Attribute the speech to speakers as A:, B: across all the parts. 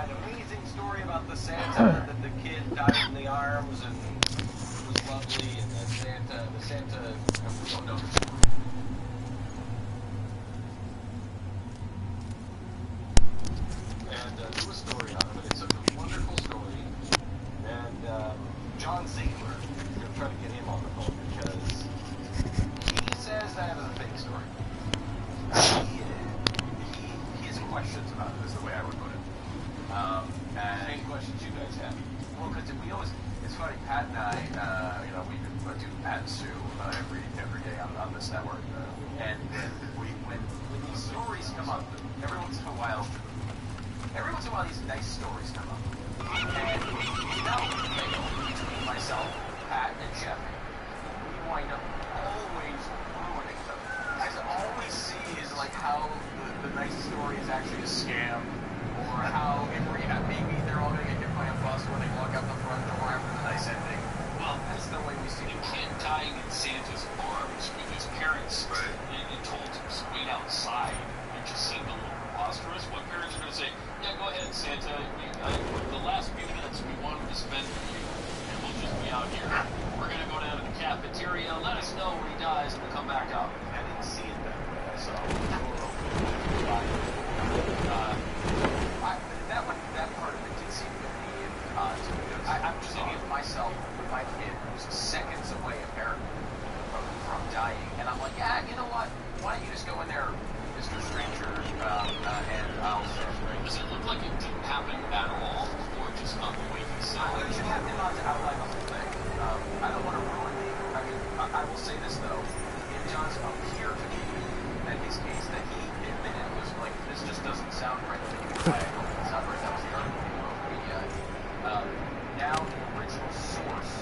A: an amazing story about the Santa that the kid died in the arms and was lovely, and then the Santa, we don't know the story. And do a story on it, but it's a wonderful story. And John Ziegler, we're going to try to get him on the phone because he says that is a fake story. He has questions about it, is the way I would put it. And any questions you guys have? Well, because we always, it's funny, Pat and I, we do Pat and Sue every day on this network. And when these stories come up, every once in a while, these nice stories come up. And between myself, Pat, and Jeff, we wind up always ruining them. All we see is like how the nice story is actually a scam, or how maybe they're all going to get hit by a bus when they walk out the front door after the nice ending. Well, that's the way we see
B: the kid dying in Santa's arms with his parents and told to wait outside. It just seemed a little preposterous. What parents are going to say, yeah, go ahead, Santa. The last few minutes we wanted to spend with you, and we'll just be out here. We're going to go down to the cafeteria. Let us know when he dies, and we'll come back up.
A: I didn't see it that way. I saw that part of it did seem to be odd to me. I'm just thinking of myself with my kid who's seconds away, apparently, from dying. And I'm like, yeah, you know what? Why don't you just go in there, Mr. Stranger, and I'll say,
B: does it look like it didn't happen at all, or just not the way he said it?
A: You should have him on to outline the whole thing. I don't want to ruin I will say this, though. It does appear to me that his case that he admitted was like, this just doesn't sound right. It's not right. That was the article in Wikipedia. Now the original source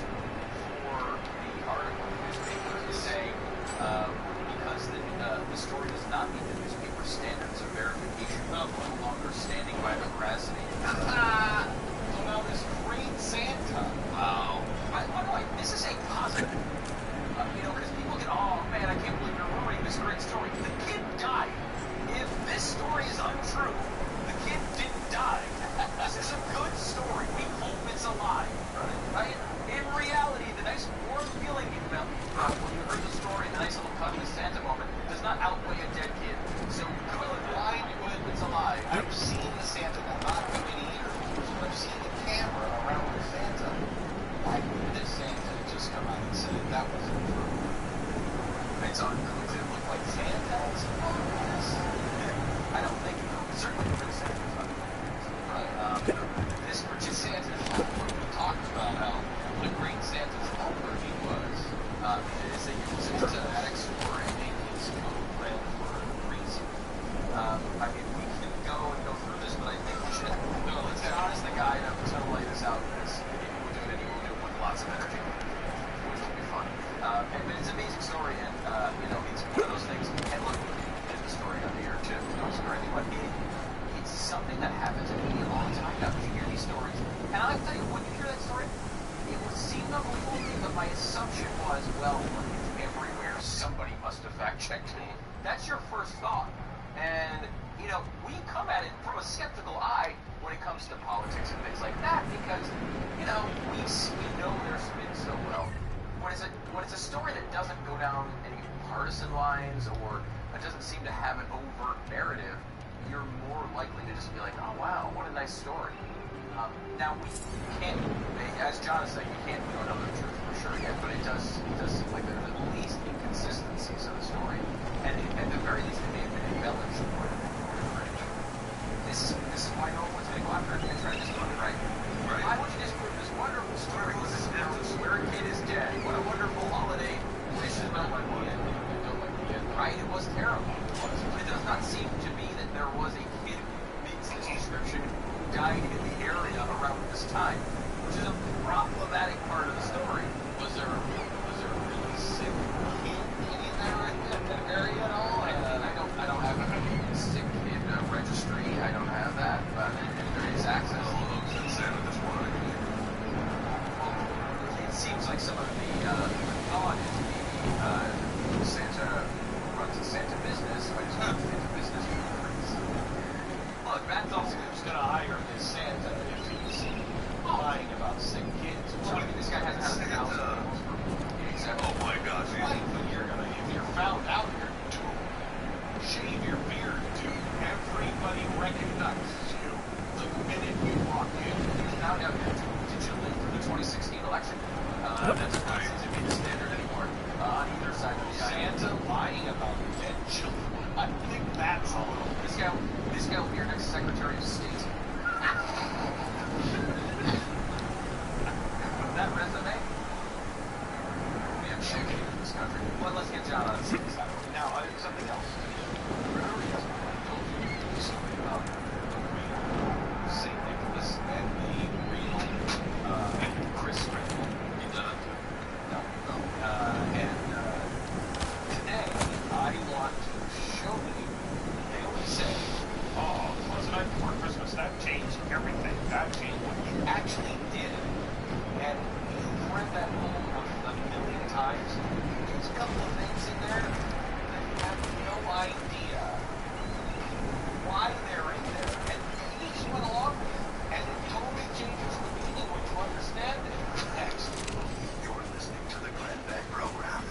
A: for the article in the newspaper is saying, because the story does not meet the newspaper standards of verification, no longer standing by the veracity. So now this great Santa. Wow. By the way, this is a positive. Because people get, oh man, I can't believe you're ruining this great story. The kid died. If this story is untrue, the kid didn't die. This is a good story. We hope it's alive. Right? In reality, the nice warm feeling you felt when you heard the story, the nice little cuddly Santa moment, does not outweigh a dead kid. So good, why would it's alive?
C: I've seen the Santa, not too many years, but I've seen the camera around the Santa. Why would this Santa just come out and say that wasn't true?
A: It's untrue. Does it look like Santa? Yes. I don't think certainly the real Santa's not. This particular Santa, we talked about how the great Santa's helper he was. Is that he was a dramatic store and his code ran for a reason. I mean, we can go through this, but I think we should go. Let's get honest, the guy, and I'm just going to lay this out because we'll do it with lots of energy, which will be fun. But it's an amazing story, and it's one of those things. And look, we did the story on the air too. It was great, but it's something that happens to me all the time. Now, you hear these stories, and I tell you, when you hear that story, it would seem unbelievable to me, but my assumption was, well, it's everywhere. Somebody must have fact-checked me. That's your first thought, and we come at it from a skeptical eye when it comes to politics and things like that, because we know their spin so well. When it's a story that doesn't go down any partisan lines or it doesn't seem to have an overt narrative, you're more likely to just be like, oh wow, what a nice story. Now we can't, as John is saying, you can't know the truth for sure yet, but it does seem like there's at least inconsistencies in the story, and at the very least it may have been embellished more than This is why no one's going to go after it and try to disprove it, right? Why would you disprove this wonderful story where a kid is dead? What a wonderful holiday. Wishes not like the end. Don't like the end. Right? It was terrible. But it does not seem to be that there was a kid who meets this description who died in the area around this time, which is a problematic part of the story.
C: Was there a really sick kid in that area at all?
A: I don't have a sick kid registry. I don't have that. There is access.
C: All those in Santa just wanted to be.
A: Well, it seems like some of the thought is maybe Santa runs a Santa business. Santa business. Look, that's also who's going to hire this Santa.
C: That changed. It actually did. And you've read that poem a million times. There's a couple of things in there that you have no idea why they're in there. And you just went along with it. And it totally changes the meaning when you understand it. Next.
D: You're listening to the Glenn Beck program.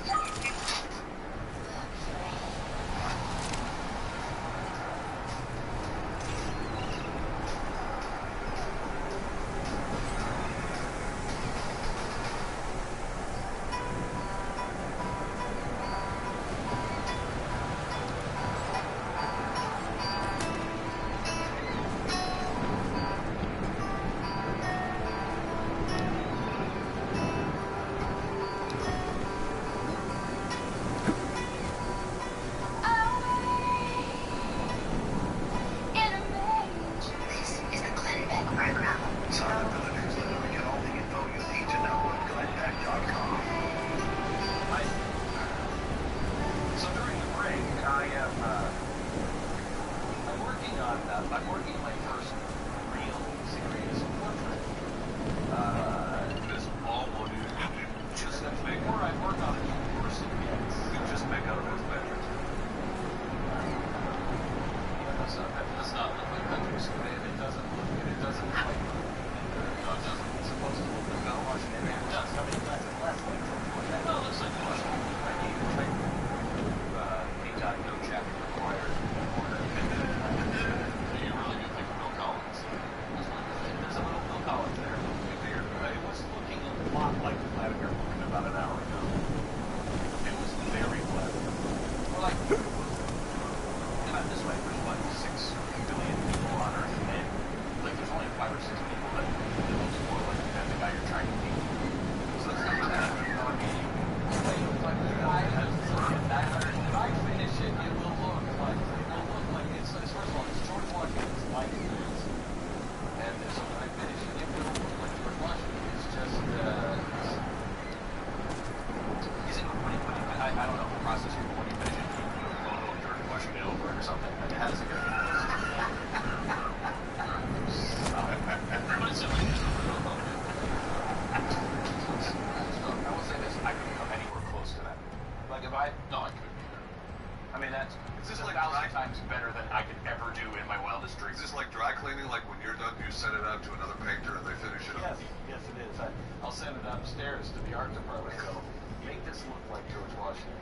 C: I'm working on my first real serious portrait.
D: This all what you just make
C: Before I work on a new person yet.
D: you just make out of those measures.
B: That's not look like countries.
C: It doesn't look like
B: No, it doesn't.
C: it's supposed to look like Washington. It does. I mean, that's less like George.
B: No, it looks like Washington.
C: I need to type no chapter required.
B: You really do think of Bill Collins.
C: There's a little Bill Collins there. It was looking a lot like Vladimir Putin about an hour ago. It was very Vladimir. Well, like, this way, there's what, 6 billion people on Earth, and like there's only 5 or 6 people that looks more like the guy you're trying to meet. So it's not bad. I mean, if I finish it, it will look like it's first of all, it's George Washington's life experience. And so when I finish it, it will look like George Washington. It's just, is it when I don't know the process here, but when you finish it, you go to George Washington over it or something. I mean, how does it go?
B: But it's like,
C: I will say this, I couldn't come anywhere close to that. Like if I,
B: no, I couldn't either.
C: I mean, that's
D: Is this
C: a
D: like
C: thousand
D: dry-
C: times better than I could ever do in my wildest dreams.
D: Is this like dry cleaning? Like when you're done, you send it out to another painter and they finish it up?
C: Yes, it is. I'll send it upstairs to the art department. Go, make this look like George Washington.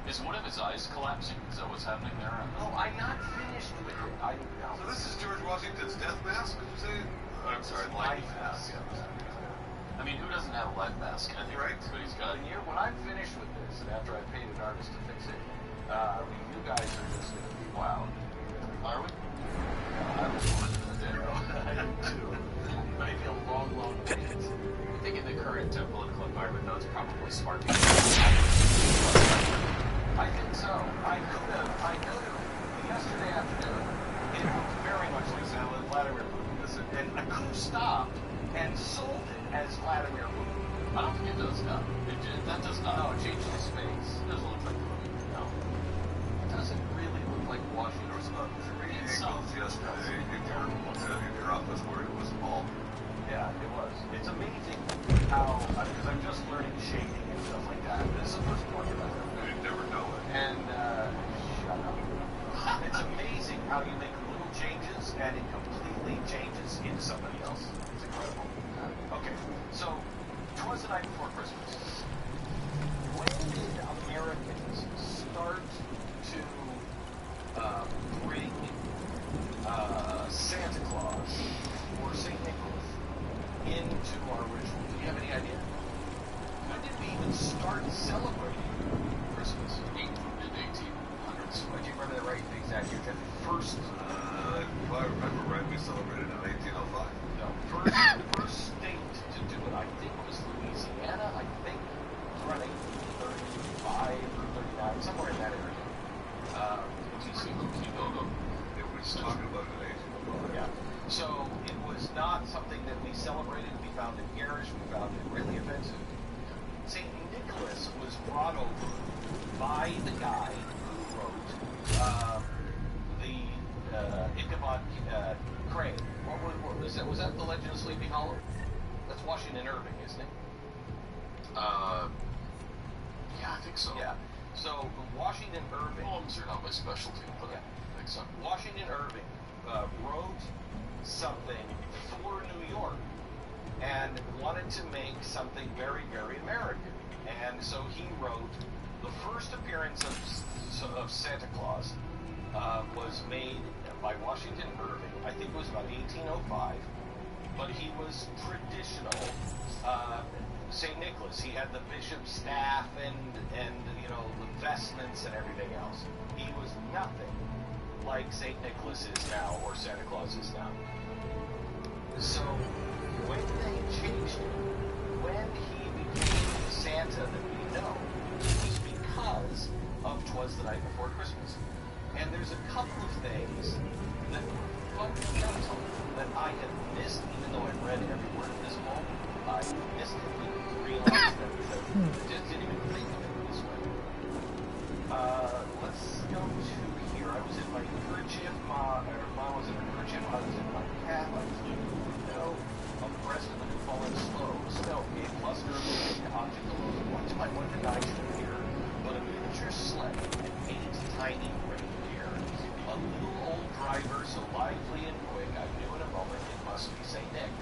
B: Is one of his eyes collapsing? Is that what's happening there?
C: No, I'm not finished with it.
D: So this is George Washington's death mask, did you say? I'm sorry, life mask.
B: I mean, who doesn't have a life mask? I think
D: Right.
B: that's what he's got.
C: When I'm finished with this, and after I paid an artist to fix it, you guys are just going to be wowed.
B: Are we?
C: I was watching the demo. I did too. But it'd be a long, long wait. I think in the current political environment, though, it's probably smart to I think so. I could have, yesterday afternoon, it looked very much like Vladimir Putin. And I could have stopped and sold it as Vladimir Putin.
B: I don't think it does now. That does not.
C: No, it changed his face.
B: It doesn't look like the movie.
C: No. It doesn't really look like Washington.
D: There was about 3
B: It's
D: angles yesterday in your office where it was all.
C: Yeah, it was. It's amazing how, because I'm just learning shading and stuff like that. This is the first portrait I've ever done.
D: You never know it.
C: And, shut up. It's amazing how you make little changes and it completely changes into somebody else. It's incredible. Okay, so, 'twas the night before Christmas. When did Americans start to bring Santa Claus or St. Nicholas into our ritual? Do you have any idea? When did we even start celebrating Christmas?
B: Mid-1800s.
C: Do you remember the exact year? Jeff? First,
D: If I remember right, we celebrated in 1805.
C: no, first state to do it, I think, was Louisiana. I think it was around 1835 or 39, somewhere in that area.
D: It was talking about an 1805.
C: Yeah. So it was not something that we celebrated. We found it garish. We found it really offensive. St. Nicholas was brought over by the guy who wrote the Ichabod Crane, that the Legend of Sleepy Hollow? That's Washington Irving, isn't it?
D: Yeah, I think so.
C: Yeah. So Washington Irving.
D: Poems are not my specialty, but
C: Yeah.
D: I think so.
C: Washington Irving wrote something for New York and wanted to make something very, very American. And so he wrote the first appearance of Santa Claus was made by Washington Irving. I think it was about 1805, but he was traditional St. Nicholas. He had the bishop's staff and you know the vestments and everything else. He was nothing like St. Nicholas is now or Santa Claus is now. So when they changed it, when he became the Santa that we know, it was because of 'Twas the Night Before Christmas. And there's a couple of things that were fundamental that I had missed, even though I'd read every word of this poem. I missed it, didn't realize that, just didn't even think of it this way. Let's go to here. I was in my kerchief, Mom was in her kerchief, I was in my cap, I was looking at the window, abreast of the new falling snow, a cluster of moving objects alone. What to my wonder I should hear, but a miniature sled and 8 tiny reindeer. A little old driver, so lively and quick, I knew in a moment it must be St. Nick.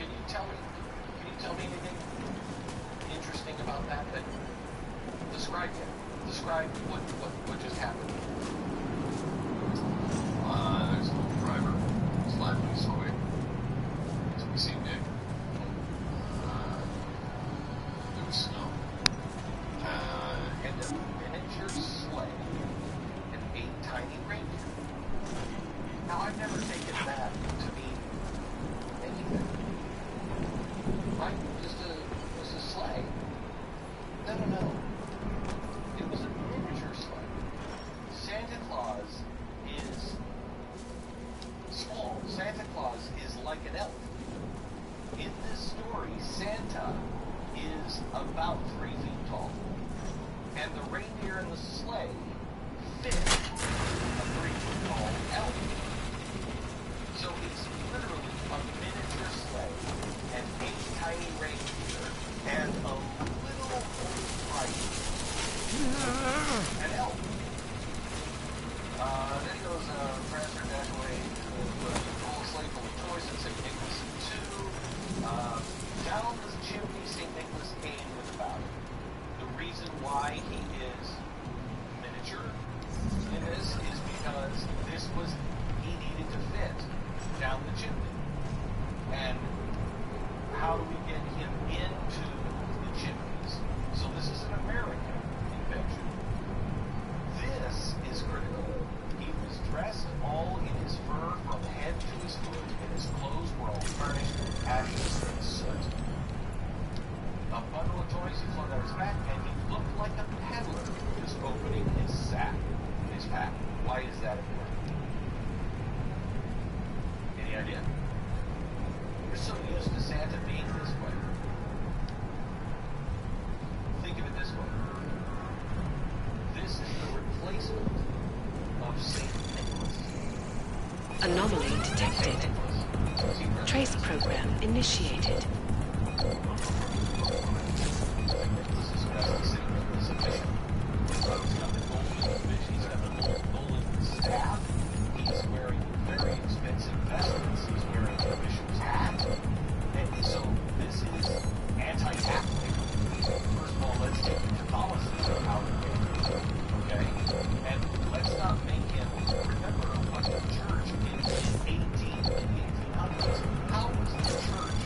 C: Can you tell me anything interesting about that? Describe him. Describe what just happened.
D: There's a little driver. It's lively, so quick. So we see Nick. There was snow.
C: And a miniature sleigh and 8 tiny reindeer. Now, I've never taken that to mean anything. Right? Just a sleigh. No. It was a miniature sleigh. Santa Claus is small. Santa Claus is like an elf. In this story, Santa is about 3 feet tall. And the reindeer and the sleigh fit a 3-foot tall elf. So it's literally a miniature sleigh and 8 tiny reindeer and a little old driver. An elf. Then he goes, Prancer dash away with a full sleigh full of toys and St. Nicholas too. Down the chimney St. Nicholas came with a bow. The reason why he is miniature in this is because he needed to fit down the chimney. And how do we get him into the chimneys? So this is an American invention. This is critical. He was dressed all in his fur from head to his foot, and his clothes were all tarnished, ashes, and soot. A bundle of toys he flung on his back, and he looked like a peddler just opening his sack, his pack. Why is that important? Any idea? We're so used to Santa being this way. Think of it this way. This is the replacement of St. Nicholas.
E: Anomaly detected. Trace program initiated.
C: He's got the golden staff. He's wearing very expensive vestments. He's wearing a bishop's hat. And so this is anti-Catholic. First of all, let's take Catholicism out of it. Okay? And let's not make him remember what the church in the 1800s. How was the church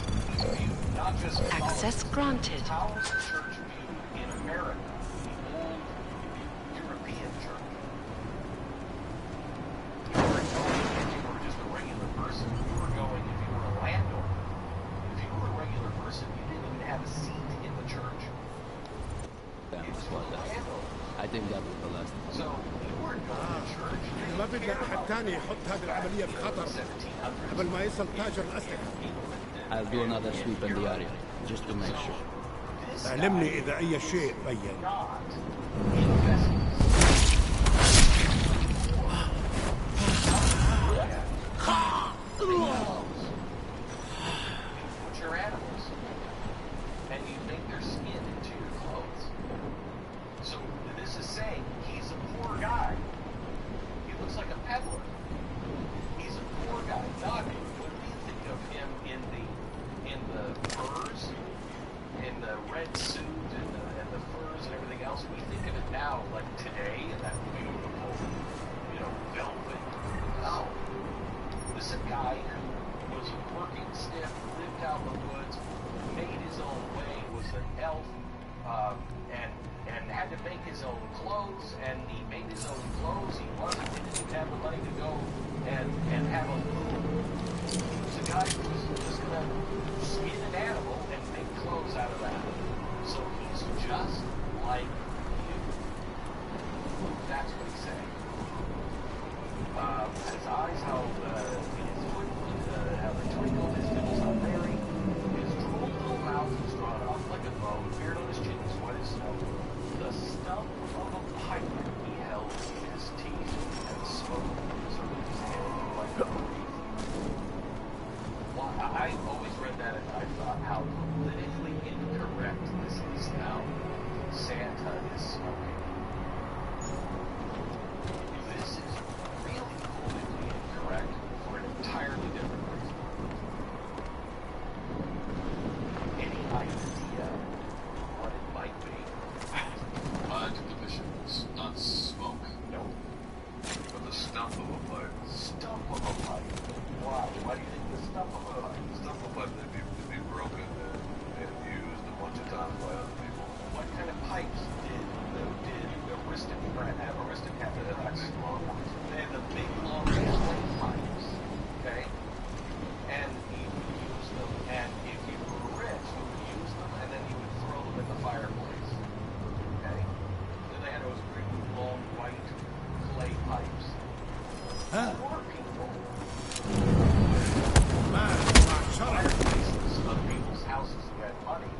C: viewed? Not just
E: Access granted.
C: How was the church viewed in America? The old European church. You weren't going if you were just a regular person. You were going if you were a landowner. If you were a regular person, you didn't even have a seat in the church. It was for the landowner.
F: I think that was the last one.
C: So you weren't going to church. You
G: ما
C: didn't
G: بدنا
C: care
G: أحد
C: about
G: تاني يحط هذه العملية في خطر
C: 1700s.
G: قبل ما يصل تاجر الأسلحة.
F: I'll do another sweep in the area, just to make sure.
C: This
G: علمني
C: guy
G: إذا أي شيء بين.
C: not investing. a guy who was a working stiff, lived out in the woods, made his own way, was an elf, and had to make his own clothes, and he made his own clothes. He didn't have the money to go and have a loom. He was a guy who was just going to skin an animal and make clothes out of that. So he's just like you. That's what he's saying. His eyes, how they twinkle, his nipples are merry, his droll little mouth is drawn up like a bow, beard on his chin is white as snow. The stump of a pipe he held in his teeth, and smoke surrounded his head like a wreath. Well, I always read that and I thought how politically incorrect this is now. Santa is smoking. This is really politically incorrect for an entirely different reason. Any idea what it might be?
B: Conditions, not smoke.
C: No.
D: But the stump of a pipe.
C: Stump of a pipe. Why? Why do you think the stump of a pipe?
D: The stump of a pipe would be broken and used a bunch of times by other people.
C: What kind of pipes did aristocrats have? They had the big long clay pipes, okay? And you would use them, and if you were rich, you would use them, and then you would throw them in the fireplace, okay? Then they had those big long white clay pipes. Poor people. Fireplaces of people's houses who had money,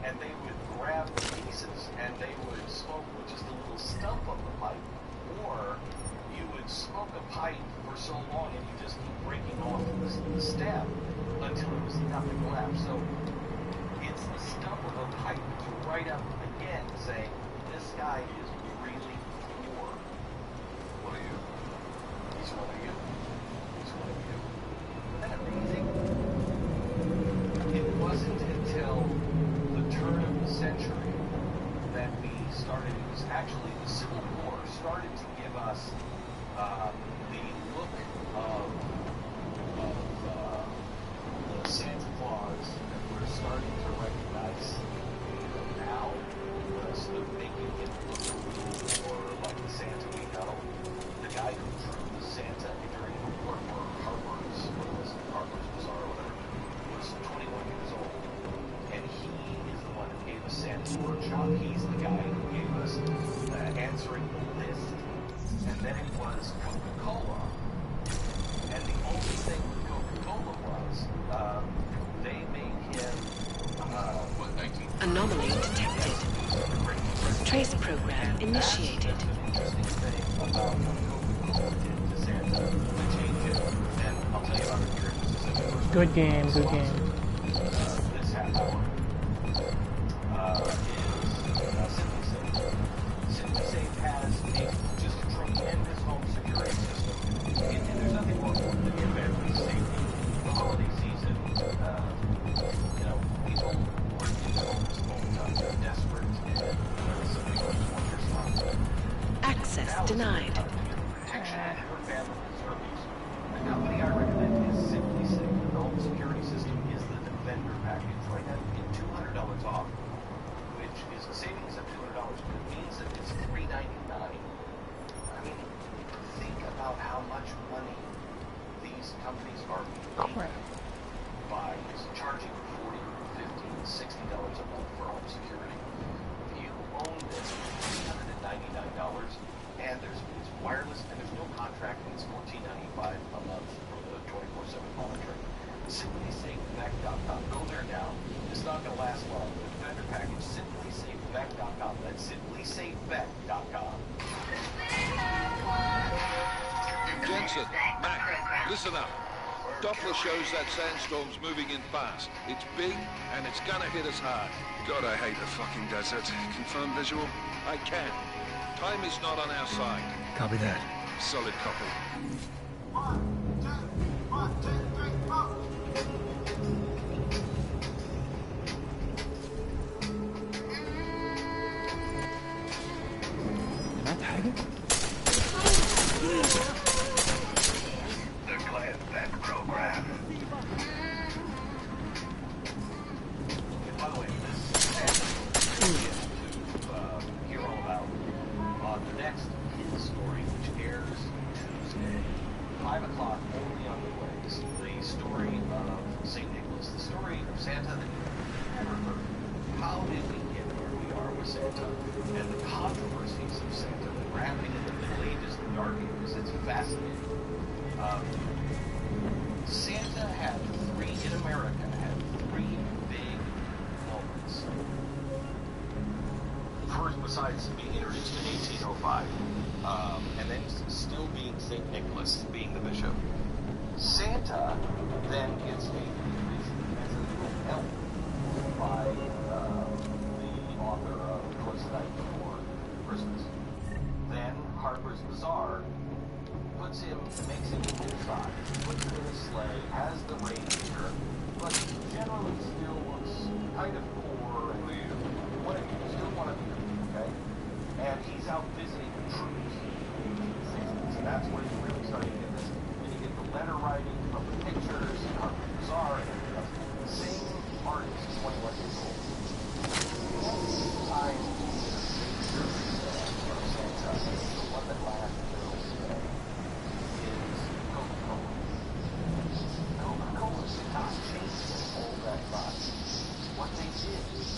C: and they would grab the pieces and they would smoke with just a little stump of the pipe, or you would smoke a pipe for so long and you just keep breaking off the stem until it was nothing left. So it's the stump of a pipe to write up again saying this guy is really poor.
D: What are you?
C: He's one of you. He's one of you. Isn't that amazing? It wasn't until the turn of the century that we started, it was actually the Civil War started to give us the look of the Santa Claus that we're starting to recognize now, sort of making it look more like the Santa we know. The guy who drew the Santa during the war for Harper's Bazaar or whatever was 21 years old. And he is the one who gave us Santa's Workshop. He's the guy who gave us answering the list. And then it was Coca-Cola. And the only thing with Coca-Cola was they made him, what, 19...
E: Anomaly detected. Trace program initiated.
C: Interesting thing about what Coca-Cola did to Santa to change it. And I'll tell you about it here.
H: Good game, good game.
C: This half hour is SimpliSafe. SimpliSafe has just a tremendous home security system. And there's nothing more important than the family safety. The holiday season, people work in homes all the time. They're desperate. Somebody goes to want your stuff.
E: Access denied.
C: Protection of your family service. The company I recommend is SimpliSafe. The home security system is the Defender package. Right now, you get $200 off, which is a savings of $200, but it means that it's $399. I mean, think about how much money these companies are making by charging $40, $50, $60 a month for home security. You own this $399, and it's wireless, and there's no contract, and it's $14.95 a month for the 24/7 monitoring. SimpliSafeVec.com. Go there now. It's not going to last long. The Defender package, SimpliSafeVec.com. That's SimpliSafeVec.com.
I: Jensen, Mac, listen up. Doppler shows that sandstorm's moving in fast. It's big, and it's gonna hit us hard.
J: God, I hate the fucking desert. Confirm visual?
I: I can. Time is not on our side.
J: Copy that. Solid copy.
D: 1, 2, 1, 2, 3, 4.
F: سمعت حاجة؟
C: The Glad Back program. Santa and the controversies of Santa, what happening in the Middle Ages, the Dark Ages. It's fascinating. Santa had in America, had three big moments. First, besides being introduced in 1805, and then still being St. Nicholas, being the bishop, Santa then gets introduced as a little elf by the author of Twas the Night Before Christmas. Then Harper's Bazaar makes him full size, puts him in a sleigh, has the reindeer, but generally still looks kind of poor and still want to be, okay? And he's out visiting troops in 1860s, and that's where you really start to get this, and you get the letter writing from the pictures and Harper's Bazaar and everything else. The same artist, 21 years old. Time from Santa, the one that lasts until today, is Coca-Cola. Coca-Cola did not change all that much. What they did is,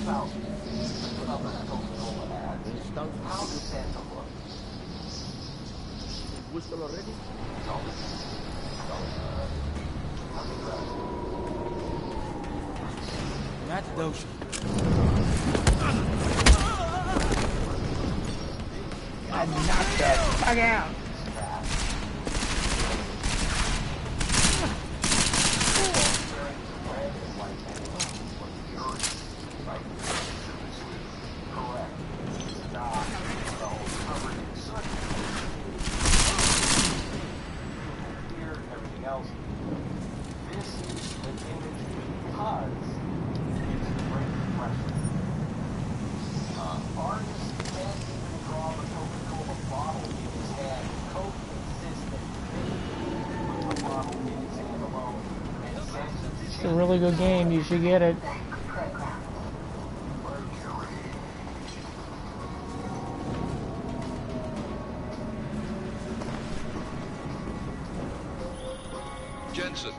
C: about the Coca-Cola ads, how does Santa look?
F: Whistle already? That's those.
H: I knocked that fuck out. It's a really good game. You should get it.
I: Jensen,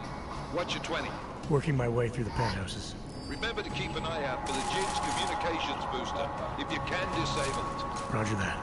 I: what's your 20?
J: Working my way through the penthouses.
I: Remember to keep an eye out for the Jin's communications booster, if you can disable it.
J: Roger that.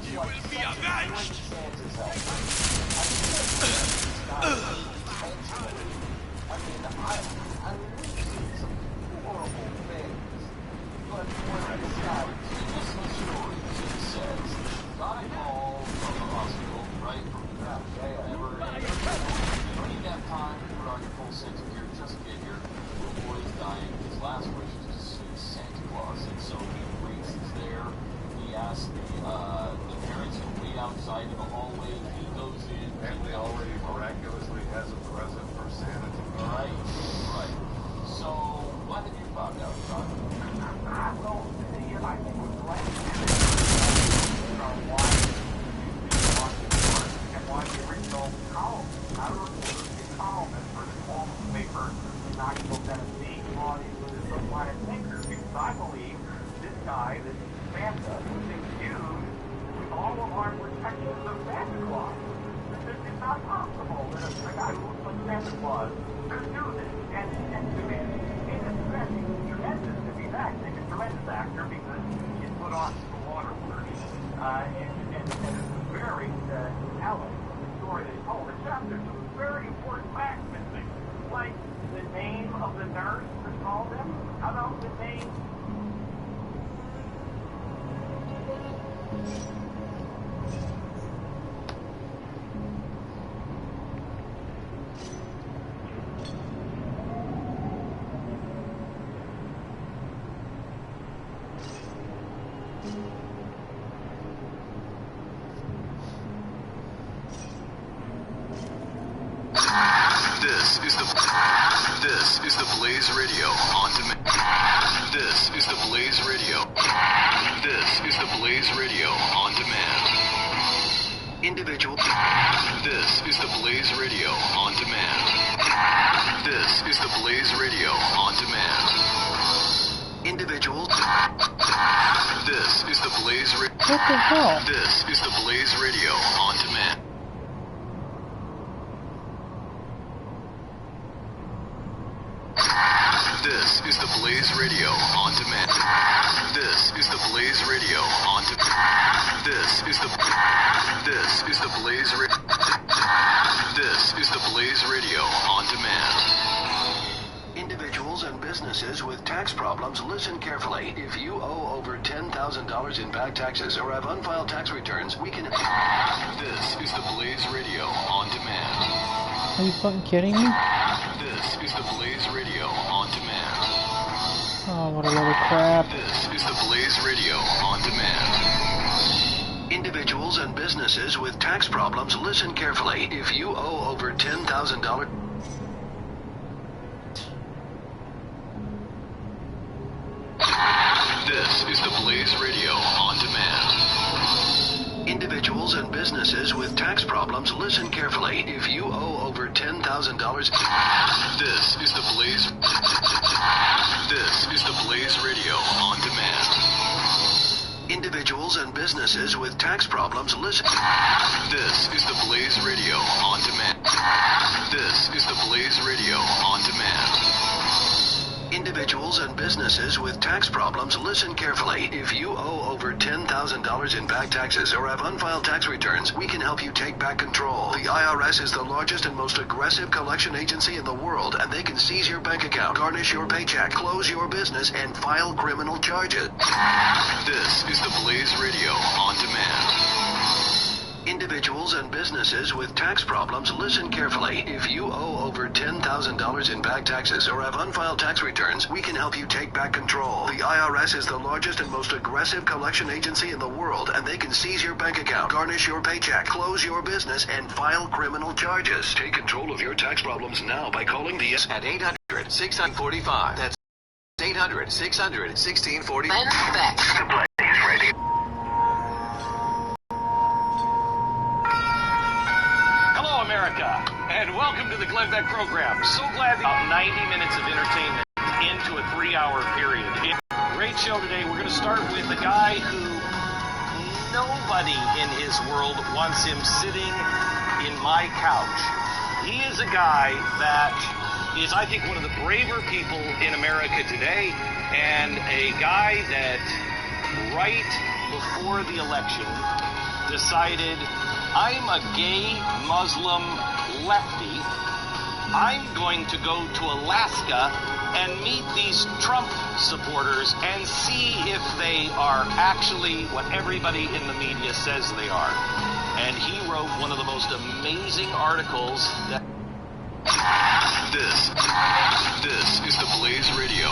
A: You will be avenged! I mean, I'm losing some horrible things, but when this guy tells some stories, he says, got a call from the hospital, right? Whatever. You don't even have time to put on your full safety gear, just get here. Little boy is dying. His last wish is to see Santa Claus, and so he waits there. He asks the parents to wait outside in the hallway. He goes in.
C: Family already miraculously has a present for Santa.
A: Right. So, what have you found out, John? Well, I think it was right. Why the original column, I don't know the columnist for the formal paper, Knoxville, Tennessee, on the Planet Thinker, because I believe this guy, this Santa, was infused with all of our protections of Santa Claus. It's not possible that a guy who looks like Santa Claus could do this. And it is tremendous to be back. He's a tremendous actor because he's put on the waterworks. And it's very telling the story they told. Except there's some very important facts missing. Like the name of the nurse that called him. How about the name?
K: This is the Blaze Radio on demand. This is the Blaze Radio. This is the Blaze Radio on demand. Individual. This is the Blaze Radio on demand. This is the Blaze Radio on demand. Individual. This is the Blaze Radio.
H: What the hell?
K: This is the Blaze Radio on demand. This is the Blaze Radio on demand. This is the Blaze Radio on demand. This is the Blaze Radio. This is the Blaze Radio on demand. Individuals and businesses with tax problems, listen carefully. If you owe over $10,000 in back taxes or have unfiled tax returns, we can. This is the Blaze Radio on demand.
H: Are you fucking kidding me?
K: This is the Blaze Radio on demand.
H: Oh, what a load of crap.
K: This is the Blaze Radio on demand. Individuals and businesses with tax problems, listen carefully. If you owe over $10,000... This is the Blaze Radio on demand. Individuals and businesses with tax problems, listen carefully. If you owe over $10,000... This is the Blaze... This is the Blaze Radio on demand. Individuals and businesses with tax problems, listen. This is the Blaze Radio on demand. This is the Blaze Radio on demand. Individuals and businesses with tax problems, listen carefully. If you owe over $10,000 in back taxes or have unfiled tax returns, we can help you take back control. The IRS is the largest and most aggressive collection agency in the world, and they can seize your bank account, garnish your paycheck, close your business, and file criminal charges. This is the Blaze Radio on demand. Individuals and businesses with tax problems, listen carefully. If you owe over $10,000 in back taxes or have unfiled tax returns, we can help you take back control. The IRS is the largest and most aggressive collection agency in the world, and they can seize your bank account, garnish your paycheck, close your business, and file criminal charges. Take control of your tax problems now by calling the at 800-645. That's 800-600-1640.
E: Back.
B: America, and welcome to the Glenn Beck program. So glad about 90 minutes of entertainment into a 3-hour period. Great show today. We're going to start with a guy who nobody in his world wants him sitting in my couch. He is a guy that
C: is, I think, one of the braver people in America today, and a guy that right before the election decided, I'm a gay Muslim lefty. I'm going to go to Alaska and meet these Trump supporters and see if they are actually what everybody in the media says they are. And he wrote one of the most amazing articles that...
K: This is the Blaze Radio.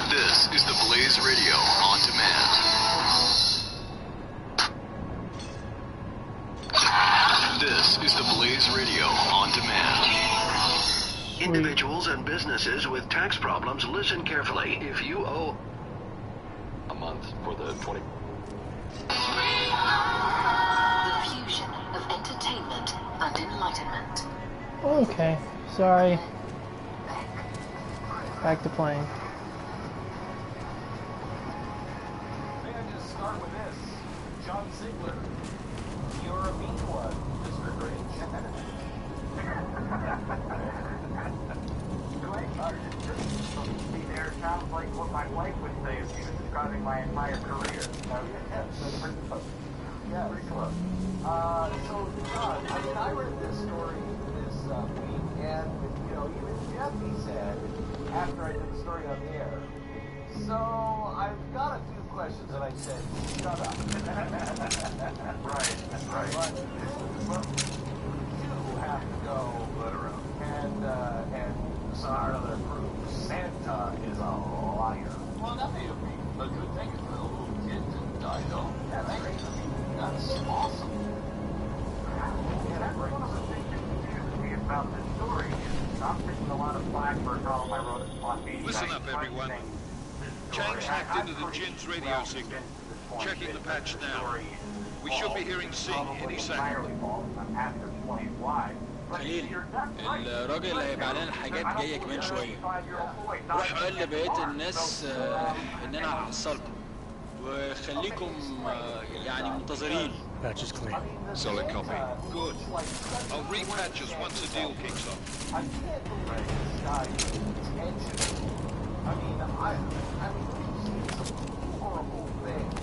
K: This is the Blaze Radio on demand. This is the Blaze Radio on demand. Individuals and businesses with tax problems, listen carefully. If you owe
C: a month for the 20...
E: The fusion of entertainment and enlightenment.
H: Okay, sorry. Back to playing.
C: May I just start with this? John Ziegler, you're a mean one, Mr. Grinch. See, there sounds like what my wife would say if she was describing my entire career. Yeah, pretty close. So, John, I read this story this week, and, even Jeffy said, after I did the story on the air, so I've got a few questions, and I said, shut up. Right. But you have to go and start on their proof. Santa is a liar.
B: Well, that may be a good thing if the little kid didn't die, though.
C: That's great.
B: That's awesome.
C: Yeah, that's one of the things that confuses me about this story is I'm taking a lot of flack for a column I wrote at Spot Media.
I: Listen up, everyone. James hacked into the Jin's radio signal. Checking the patch now. We should be hearing C any second.
F: خليل الراجل هيبقى علينا حاجات جايه كمان شويه. روح قول لبقيه الناس ان انا هحصلكم وخليكم يعني منتظرين.
J: Patch is clean.
I: Solid copy. Good. I'll repatch us once the deal kicks off.
C: I can't believe this guy is intentional. I mean, we've seen some horrible things,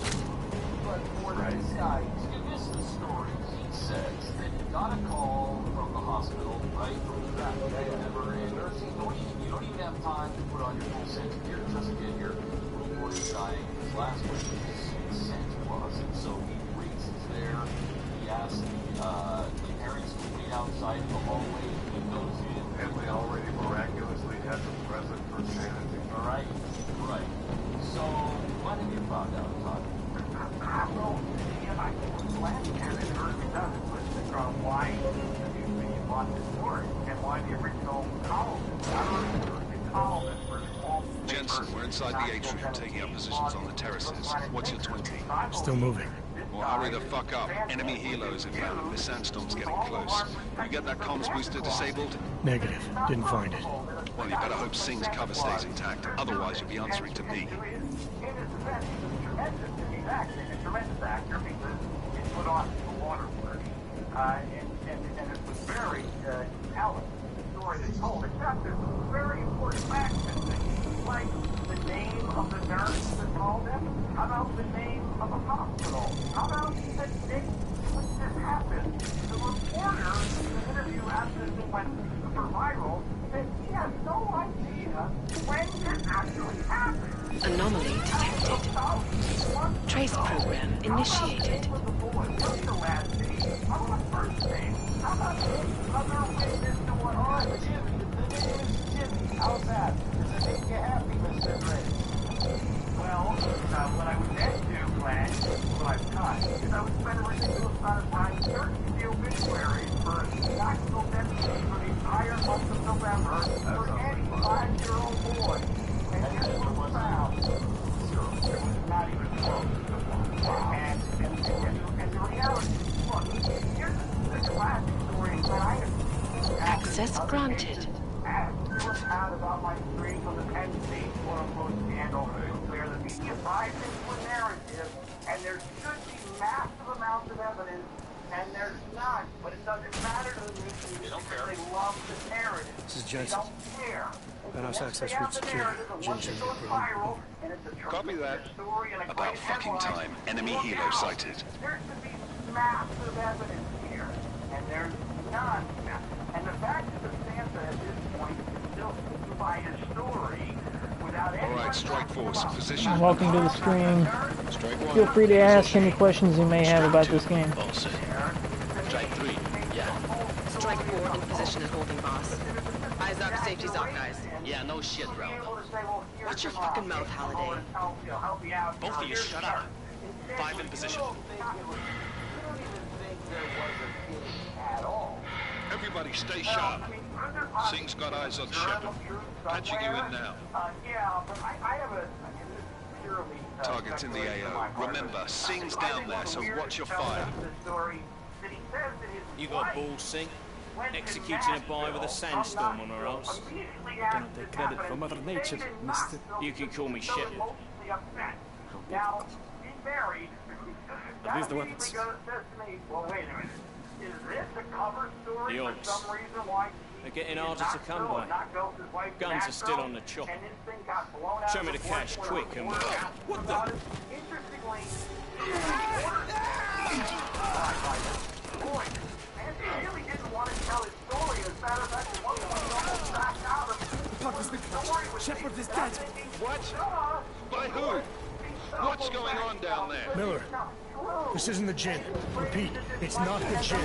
C: but for this guy to miss the story, he says that he got a call from the hospital, right, from the member and nursing. You don't even have time to put on your full sense of gear just to get here. Report is dying. His last week his sense was, and so he races there. He asks the parents to wait outside the hallway. He goes in.
D: And we already miraculously had the present for sanity.
C: All right. So, what have you found out, Todd? Well, I think what's last year that it really does is listen from why you bought this story and why the original columnists were all...
I: Jensen, we're inside the atrium, taking up positions on the terraces. What's your twin team?
J: Still moving.
I: Well, hurry the fuck up. Enemy helos inbound. This sandstorm's getting close. You get that comms booster disabled?
J: Negative. Didn't find it.
I: Well, you better hope Singh's cover stays intact. Otherwise, you'll be answering to me.
C: In his defense, he's tremendous. He's actually a tremendous actor because he put on the waterworks. And it was very telling, the story they told, except there's some very important facts missing, like the name of the nurse that called him. How about the name of a hospital? How about the date when this happened? The reporter in the interview after this went super viral
E: Anomaly detected. Trace program initiated.
C: How's that? Does it make you happy, Mr. Gray? Well, what I would then do, Glenn, what I've done, is I would spend a ridiculous amount of time searching the obituaries for tactical deputies for the entire month of November for any 5-year-old boy. And here's what was found. Not even close. And the reality, look, here's the classic story that I have
E: Access granted.
C: out about my streak on the Penn State quote-unquote scandal, where the media buys into a narrative, and there should be massive amounts of evidence, and there's not. But it doesn't matter to the media because they love the narrative.
J: This is Jensen.
C: They don't care.
J: Penthouse access route security. Jensen.
I: Copy that.
K: About fucking time. Enemy helo sighted.
C: There should be massive evidence here, and there's none. And the fact that Santa at this point is still sticking by his story without any...
I: All right, strike force. Position.
H: Welcome to the stream.
I: Strike one.
H: Feel free to ask any questions you may have about this game.
F: Strike 3. Yeah.
L: Strike 4 in position and holding boss. Eyes up, safety's up, guys.
F: Yeah, no shit, Roundhouse.
L: Watch your fucking mouth, Holiday.
F: Both of you shut up. 5 in position.
I: Everybody stay sharp. Singh's got eyes on Shepard. Patching you in now.
C: Yeah, but I have a... purely...
I: Target's in the AO. Remember, Singh's down there, so watch your fire.
M: You got balls, Singh. Executing a boy with a sandstorm on her ass.
J: Don't take credit for Mother Nature, mister.
M: You can call me Shepard.
C: Now, he's married.
J: Where's the weapons?
C: Well, wait a minute. Is this a cover story
M: The
C: for
M: odds.
C: some reason why
M: They're getting harder to come by. Guns are still on the chopper. Show me the cash, quick, and we'll... What the?
C: Interestingly, really didn't want to tell his story. As a matter of fact, one almost backed out of
J: The pub has been crushed. Shepard is dead.
I: What? By who? What's going on down there?
J: Miller, this isn't the gin. Repeat, it's not the gin.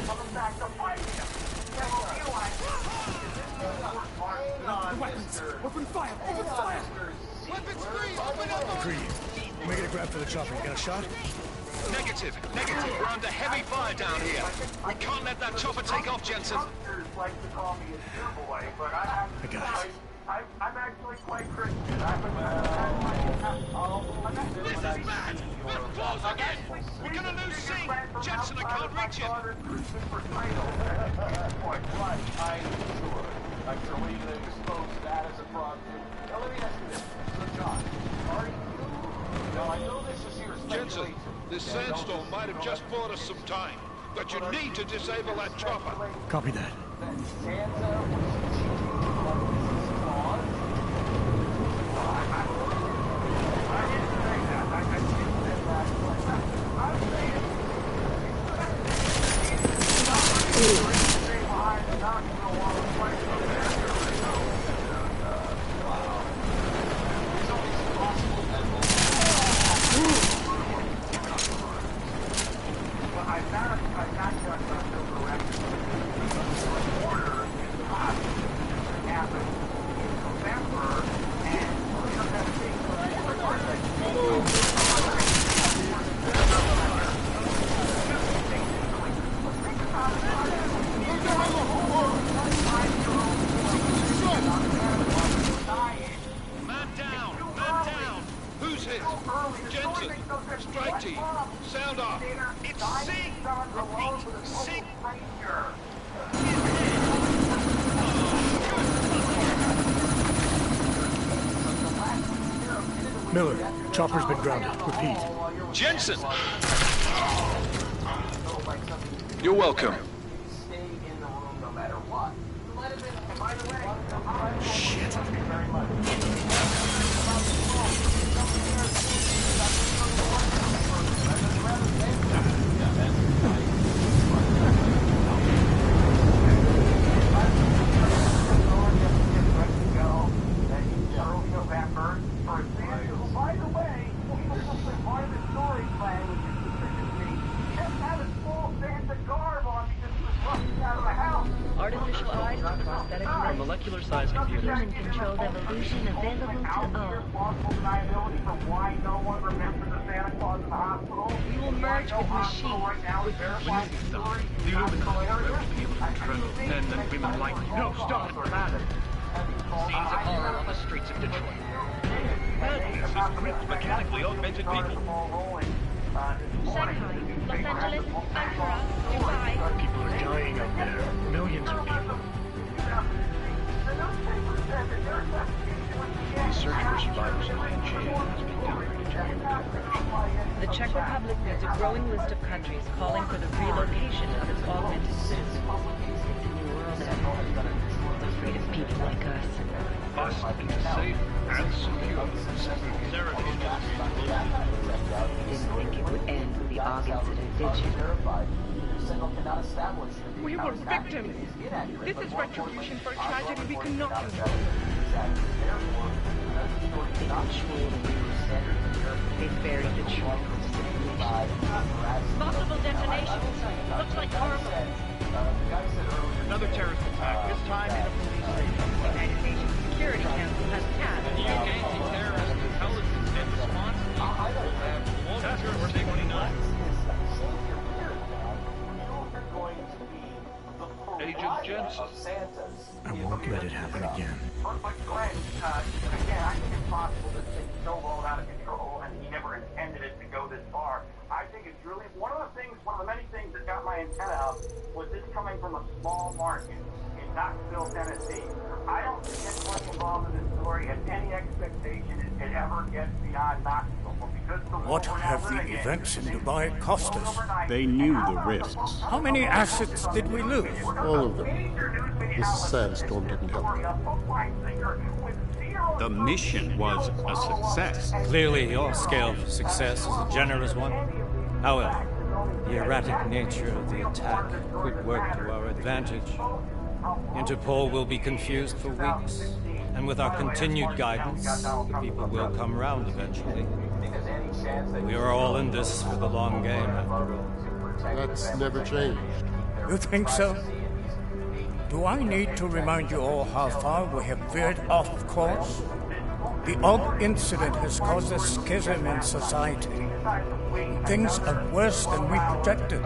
J: The weapons! Open fire! Open fire!
I: Weapons free! Open up!
J: Agreed. We'll make it a grab for the chopper. You got a shot?
K: Negative. We're under heavy fire down here. We can't let that chopper take off, Jensen.
C: Like to call me a dear boy, but
J: I got it.
C: I'm actually quite Christian.
I: This is bad! Left claws again! We're gonna lose Singh! Jensen, I can't reach him!
C: Quite right, I'm sure. I'm sure we're going to expose that as a fraud too. Now let me ask you this. So John, are you... Now I know this is your
I: Jensen,
C: speculation.
I: this sandstorm might have just bought us some time, but you need to disable that chopper.
J: Copy that.
C: That Santa was cheating on his fraud? I didn't say that. I didn't say that. I'm saying... behind the doctor while the fight was there.
A: It's always possible that
C: Well, I've not done the correct order in the past. It happened in November, and we're going to see
I: Man down! Man down! Who's hit? Jensen! Strike team! Sound off! It's Singh! Repeat! Singh!
J: Miller, chopper's been grounded. Repeat.
K: Jensen! You're welcome.
C: stay in the room no matter what. By the way,
J: Shit.
C: very much. Early November for a Santa who, by
N: size computers.
E: Human-controlled evolution available to all.
N: We will merge with machines.
J: When this is done, the Illuminati will be able to control men and women like you. No, stop for that. Scenes of horror on the streets of Detroit. Madness has gripped mechanically augmented people.
E: Shanghai, Los Angeles, Ankara, Dubai.
J: People are dying out there. Millions of people. The search for survivors in Nigeria has been downgraded to near.
O: The Czech Republic needs a growing list of countries calling for the relocation of its augmented citizens.
E: It's a new world out there. Afraid of people like us.
J: Must be safe and secure.
O: Didn't think it would end with the AUG incident, did you?
P: We were victims. This is retribution for a tragedy we cannot control.
O: They control the news. They buried the truth.
P: Multiple detonations. Looks like horrible.
J: Another terrorist attack, this time in a police station.
O: The United Nations Security Council has passed.
M: The UK Anti-Terrorist Intelligence and Response Team will have
J: Task Force 29.
I: Agent Jensen.
J: I won't let it happen again.
C: But Glenn, again, I think it's possible that things snowballed out of control and he never intended it to go this far. I think it's really, one of the many things that got my antenna up was this coming from a small market in Knoxville, Tennessee. I don't think anyone involved in this story had any expectation it ever gets beyond Knoxville. But because the
J: What have the events in Dubai cost us?
Q: They knew the risks.
J: How many assets did we lose?
Q: All of them. This sandstorm didn't help.
R: The mission was a success.
S: Clearly, your scale for success is a generous one. However, the erratic nature of the attack could work to our advantage. Interpol will be confused for weeks, and with our continued guidance, the people will come round eventually. We are all in this for the long game, after all.
Q: That's never changed.
J: You think so? Do I need to remind you all how far we have veered off course? The AUG incident has caused a schism in society. Things are worse than we projected,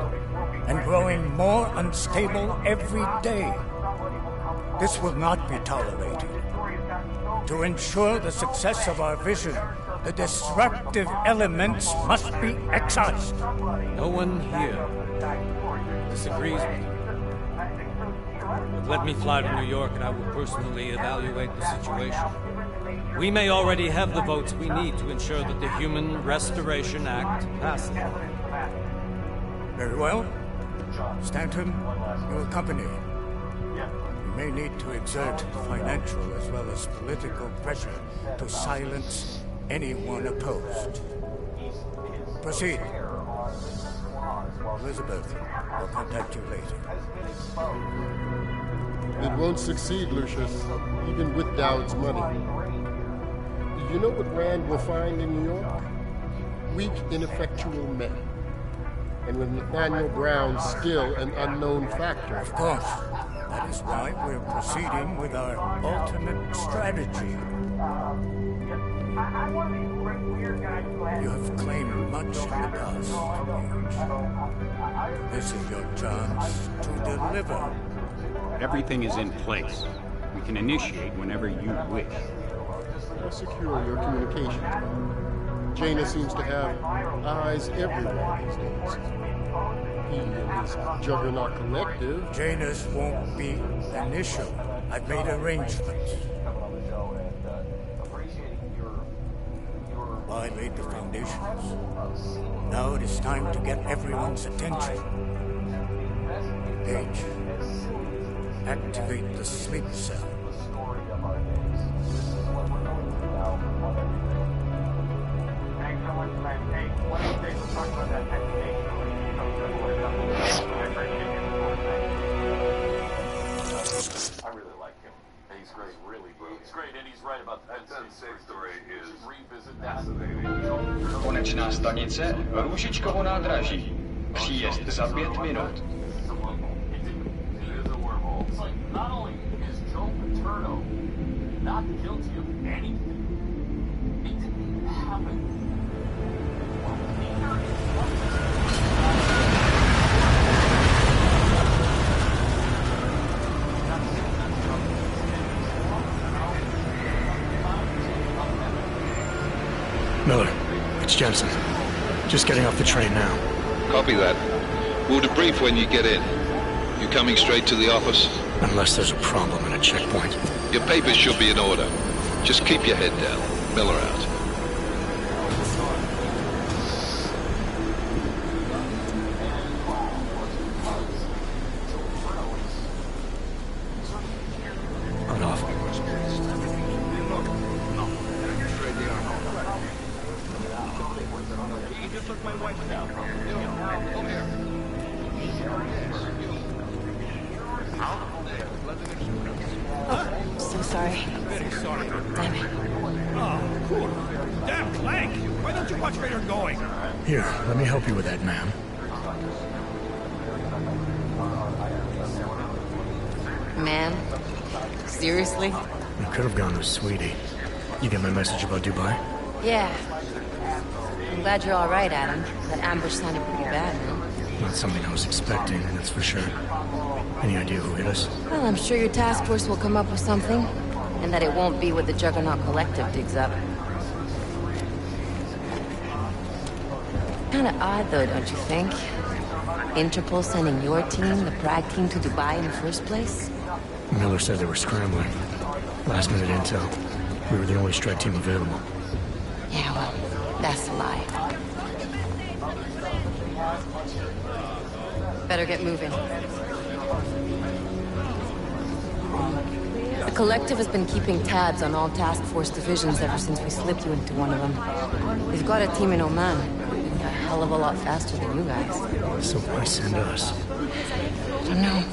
J: and growing more unstable every day. This will not be tolerated. To ensure the success of our vision, the disruptive elements must be excised.
S: No one here disagrees with you. But let me fly to New York and I will personally evaluate the situation. We may already have the votes we need to ensure that the Human Restoration Act passes.
J: Very well. Stanton, you accompany. We may need to exert financial as well as political pressure to silence anyone opposed. Proceed. Elizabeth, I'll contact you later.
Q: It won't succeed, Lucius, even with Dowd's money. You know what Rand will find in New York? Weak, ineffectual men. And with Nathaniel Brown still an unknown factor.
J: Of course. That is why we're proceeding with our alternate strategy. You have claimed much in the past, Hughes. This is your chance to deliver.
R: Everything is in place. We can initiate whenever you wish.
Q: How secure your communications? Jaina seems to have eyes everywhere these days. He and his Juggernaut Collective.
J: Janus won't be initial. I've made arrangements. I laid the foundations. Now it is time to get everyone's attention. Engage. Activate the sleep cell.
C: I really like him. He's great, really great. He's great, and he's right about that. That story is fascinating.
T: Konečná stanice Růžičkovo nádraží. Příjezd za 5 minut.
C: Not only is Joe Paterno not guilty of anything. It didn't happen.
U: Miller, it's Jensen. Just getting off the train now.
I: Copy that. We'll debrief when you get in. You coming straight to the office?
U: Unless there's a problem at a checkpoint.
I: Your papers should be in order. Just keep your head down. Miller out.
U: On off.
V: So sorry.
J: Very sorry.
V: Damn it.
J: Oh, cool. Damn, Clank! Why don't you watch where you're going?
U: Here, let me help you with that, ma'am.
V: Man? Seriously?
U: You could have gone with Sweetie. You get my message about Dubai?
V: Yeah. I'm glad you're alright, Adam. That ambush sounded pretty bad, man.
U: Not something I was expecting, that's for sure. Any idea who hit us?
V: Well, I'm sure your task force will come up with something. And that it won't be what the Juggernaut Collective digs up. Kinda odd, though, don't you think? Interpol sending your team, the Prague team, to Dubai in the first place?
U: Miller said they were scrambling. Last minute intel. We were the only strike team available.
V: Yeah, well, that's a lie. Better get moving. The Collective has been keeping tabs on all task force divisions ever since we slipped you into one of them. We've got a team in Oman. A hell of a lot faster than you guys.
U: So why send us?
V: I don't know.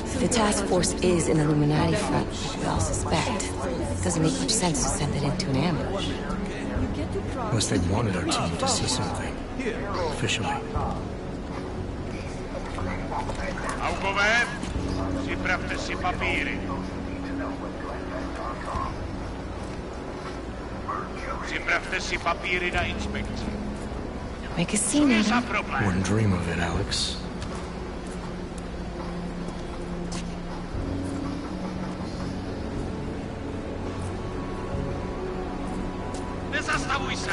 V: If the task force is an Illuminati front, we all suspect. It doesn't make much sense to send it into an ambush.
U: Unless they wanted our team to see something. Officially.
W: Augover, připravte si papíry. Připravte si papíry na inspekci.
V: Make a scene, Adam.
U: Wouldn't dream of it, Alex.
W: Nezastavuj se!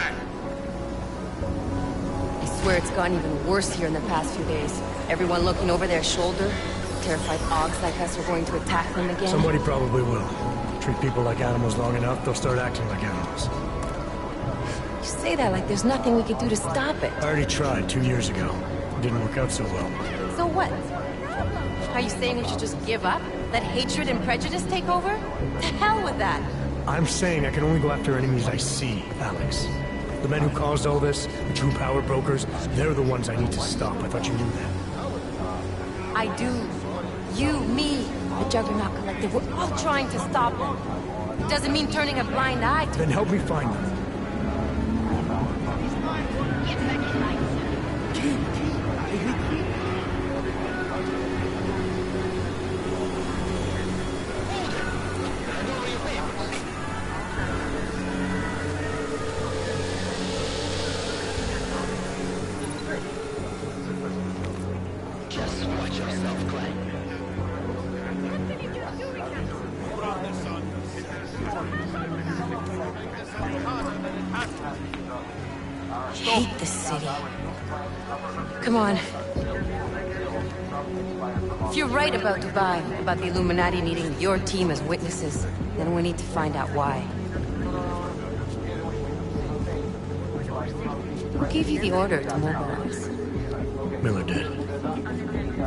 V: I swear it's gotten even worse here in the past few days. Everyone looking over their shoulder. Terrified Augs like us are going to attack them again.
U: Somebody probably will. Treat people like animals long enough, they'll start acting like animals.
V: You say that like there's nothing we could do to stop it.
U: I already tried 2 years ago. It didn't work out so well.
V: So what? Are you saying we should just give up? Let hatred and prejudice take over? To hell with that!
U: I'm saying I can only go after enemies I see, Alex. The men who caused all this, the true power brokers, they're the ones I need to stop. I thought you knew that.
V: I do. You, me, the Juggernaut Collective, we're all trying to stop them. It doesn't mean turning a blind eye to
U: Then help me find them.
K: Just watch yourself, Clank.
V: I hate this city. Come on. If you're right about Dubai, about the Illuminati needing your team as witnesses, then we need to find out why. Who gave you the order to mobilize?
U: Miller did.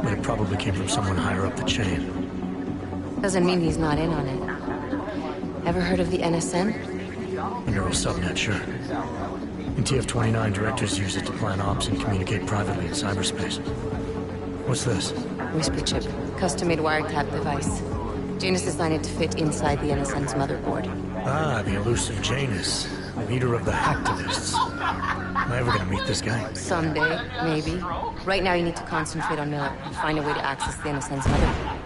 U: But it probably came from someone higher up the chain.
V: Doesn't mean he's not in on it. Ever heard of the NSN?
U: A neural subnet, sure. In TF-29, directors use it to plan ops and communicate privately in cyberspace. What's this?
V: Whisper chip. Custom-made wiretap device. Janus designed it to fit inside the NSN's motherboard.
U: Ah, the elusive Janus. Leader of the hacktivists. Am I ever gonna meet this guy?
V: Someday, maybe. Right now you need to concentrate on Miller and find a way to access the NSN's motherboard.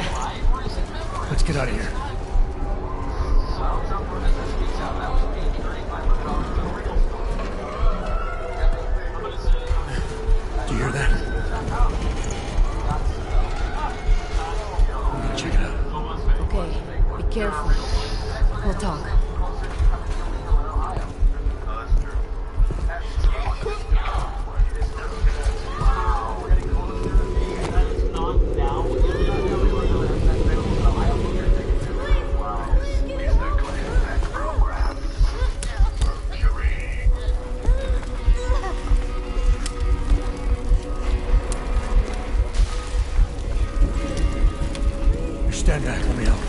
U: Let's get out of here. Do you hear that? I'm gonna check it out.
V: Okay, be careful. We'll talk.
U: Stand back, let me help.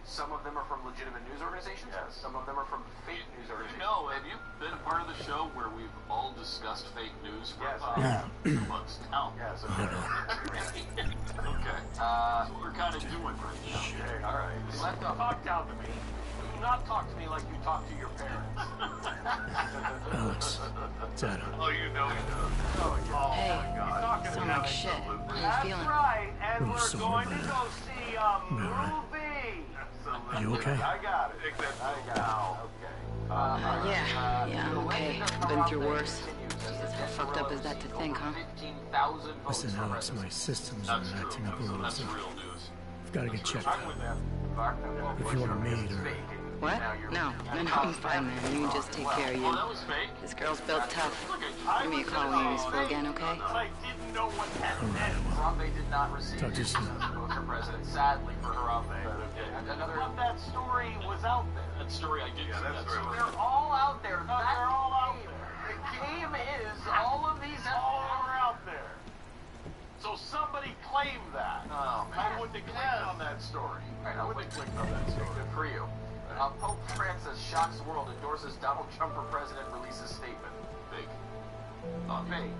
A: Some of them are from legitimate news organizations. Yes. Some of them are from fake news organizations. Have you been a part of the show where we've all discussed fake news for about 2 months now? Yes. Okay. That's what we're kind of doing right now. Okay, all right. Let the talk down to me. Do not talk to me like you talk to your parents.
U: Alex, it's Adam.
A: Oh, you know he does.
V: Hey, you sound like shit. How you feeling?
A: Right, and
U: we're
A: we're going to go see a movie.
U: Are you okay?
A: I got it. I got it. Okay.
V: Yeah, I'm okay. I've been through worse. Jesus, how fucked up is that to think, huh?
U: Listen, Alex, my systems are acting up a little, so I've got to get checked out. If you want to meet or...
V: What? No, I'm fine, man. You just take care of you. This girl's built tough. Give me a call when you're useful again, okay?
A: I didn't know what Harambe did not receive his president, sadly for Harambe. But that story was out there. That story I did see. They're all out there. They're all out there. The game is all of these are out there. So somebody claimed that. Oh, man. I wouldn't have clicked on that story. I wouldn't have clicked on that story. Good for you. Pope Francis shocks world, endorses Donald Trump for president, releases statement. Big. Not me.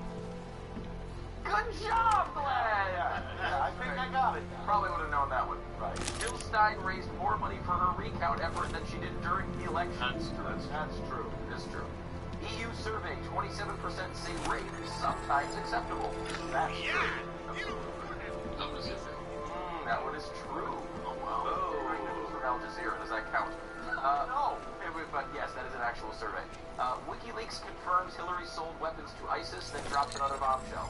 A: Good job, Glenn! Yeah, I think I got it. Probably would have known that one. Right. Jill Stein raised more money for her recount effort than she did during the election. That's true. That's true. It's true. EU survey, 27% say rape is sometimes acceptable. That's true. That one is true. Oh, wow. Al Jazeera, does that count? No, but yes, that is an actual survey. WikiLeaks confirms Hillary sold weapons to ISIS, then drops another bombshell.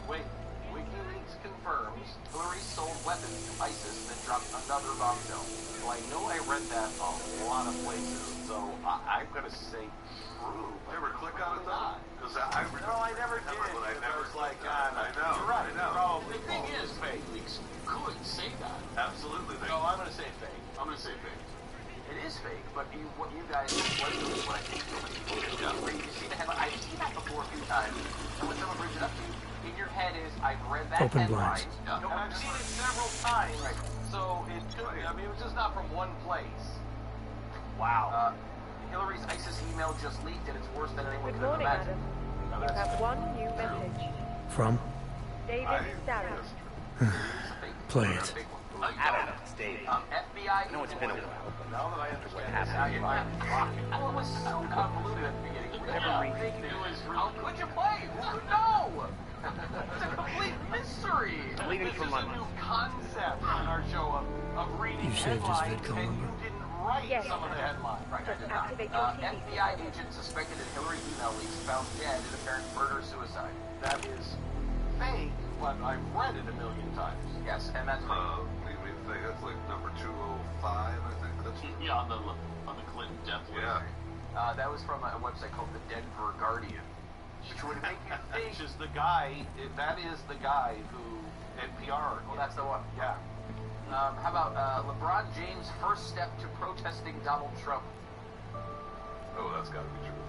A: Wait, WikiLeaks confirms Hillary sold weapons to ISIS, then drops another bombshell. Well, I know I read that a lot of places, so I'm going to say true. You ever click on it, though? Because I never did. I never like, I know. You're right. I know. The thing is, WikiLeaks could say that. Absolutely. No, I'm going to say fake. I'm going to say fake. It is fake, but what you guys what I think so many people do. You see the headline. I've seen that before a few times, and when someone brings it up to you, in your head is, I've read that
U: Open
A: headline.
U: blinds.
A: And I've seen it several times. Right. So it could be. I mean, it was just not from one place. Wow. Hillary's ISIS email just leaked, and it's worse than anyone
P: Good
A: could have
P: morning,
A: imagined.
P: Adam. You have one new message.
U: From?
P: David Starrett.
U: Play it.
A: Adam, it's David. FBI. No, it's been a while. Now that I understand what happened, well, it was so convoluted at the beginning. How could you play? Who could know? It's a complete mystery. Leaving for London. This is a new concept on our show of reading
U: You saved his
A: headlines,
U: VidCon
A: and
U: number?
A: you didn't write some of the headlines. Right, I did not. FBI agent suspected in Hillary email leaks found dead in apparent murder-suicide. That is fake, but I've read it a million times. Yes, and that's fake. That's like number 205, I think. That's on the Clinton death list. Yeah. That was from a website called the Denver Guardian, which would make you think. Which is the guy. That is the guy who NPR. Well, that's the one. Yeah. How about LeBron James' first step to protesting Donald Trump? Oh, that's got to be true.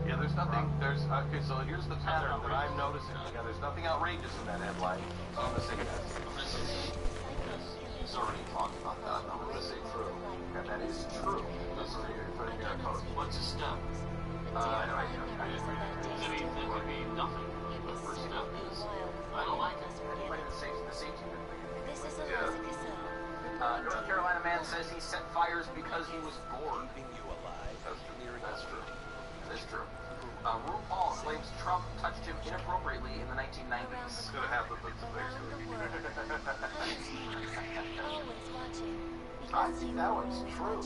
C: Yeah, there's nothing, okay, so here's the pattern that I'm noticing. Yeah, there's nothing outrageous in that headline. So I'm going to say yes.
A: He's already talked about that.
C: I'm going to say true. Yeah, that is true. That's for your code.
A: What's a step?
C: I just read it.
A: I mean, that would be nothing. The first step is, I don't like it.
C: Anybody that saves the safety net.
A: North Carolina man says he set fires because he was bored.
C: That's true. That's true. RuPaul claims Trump touched him inappropriately in the 1990s. It's going to happen with the face. I think that one's true.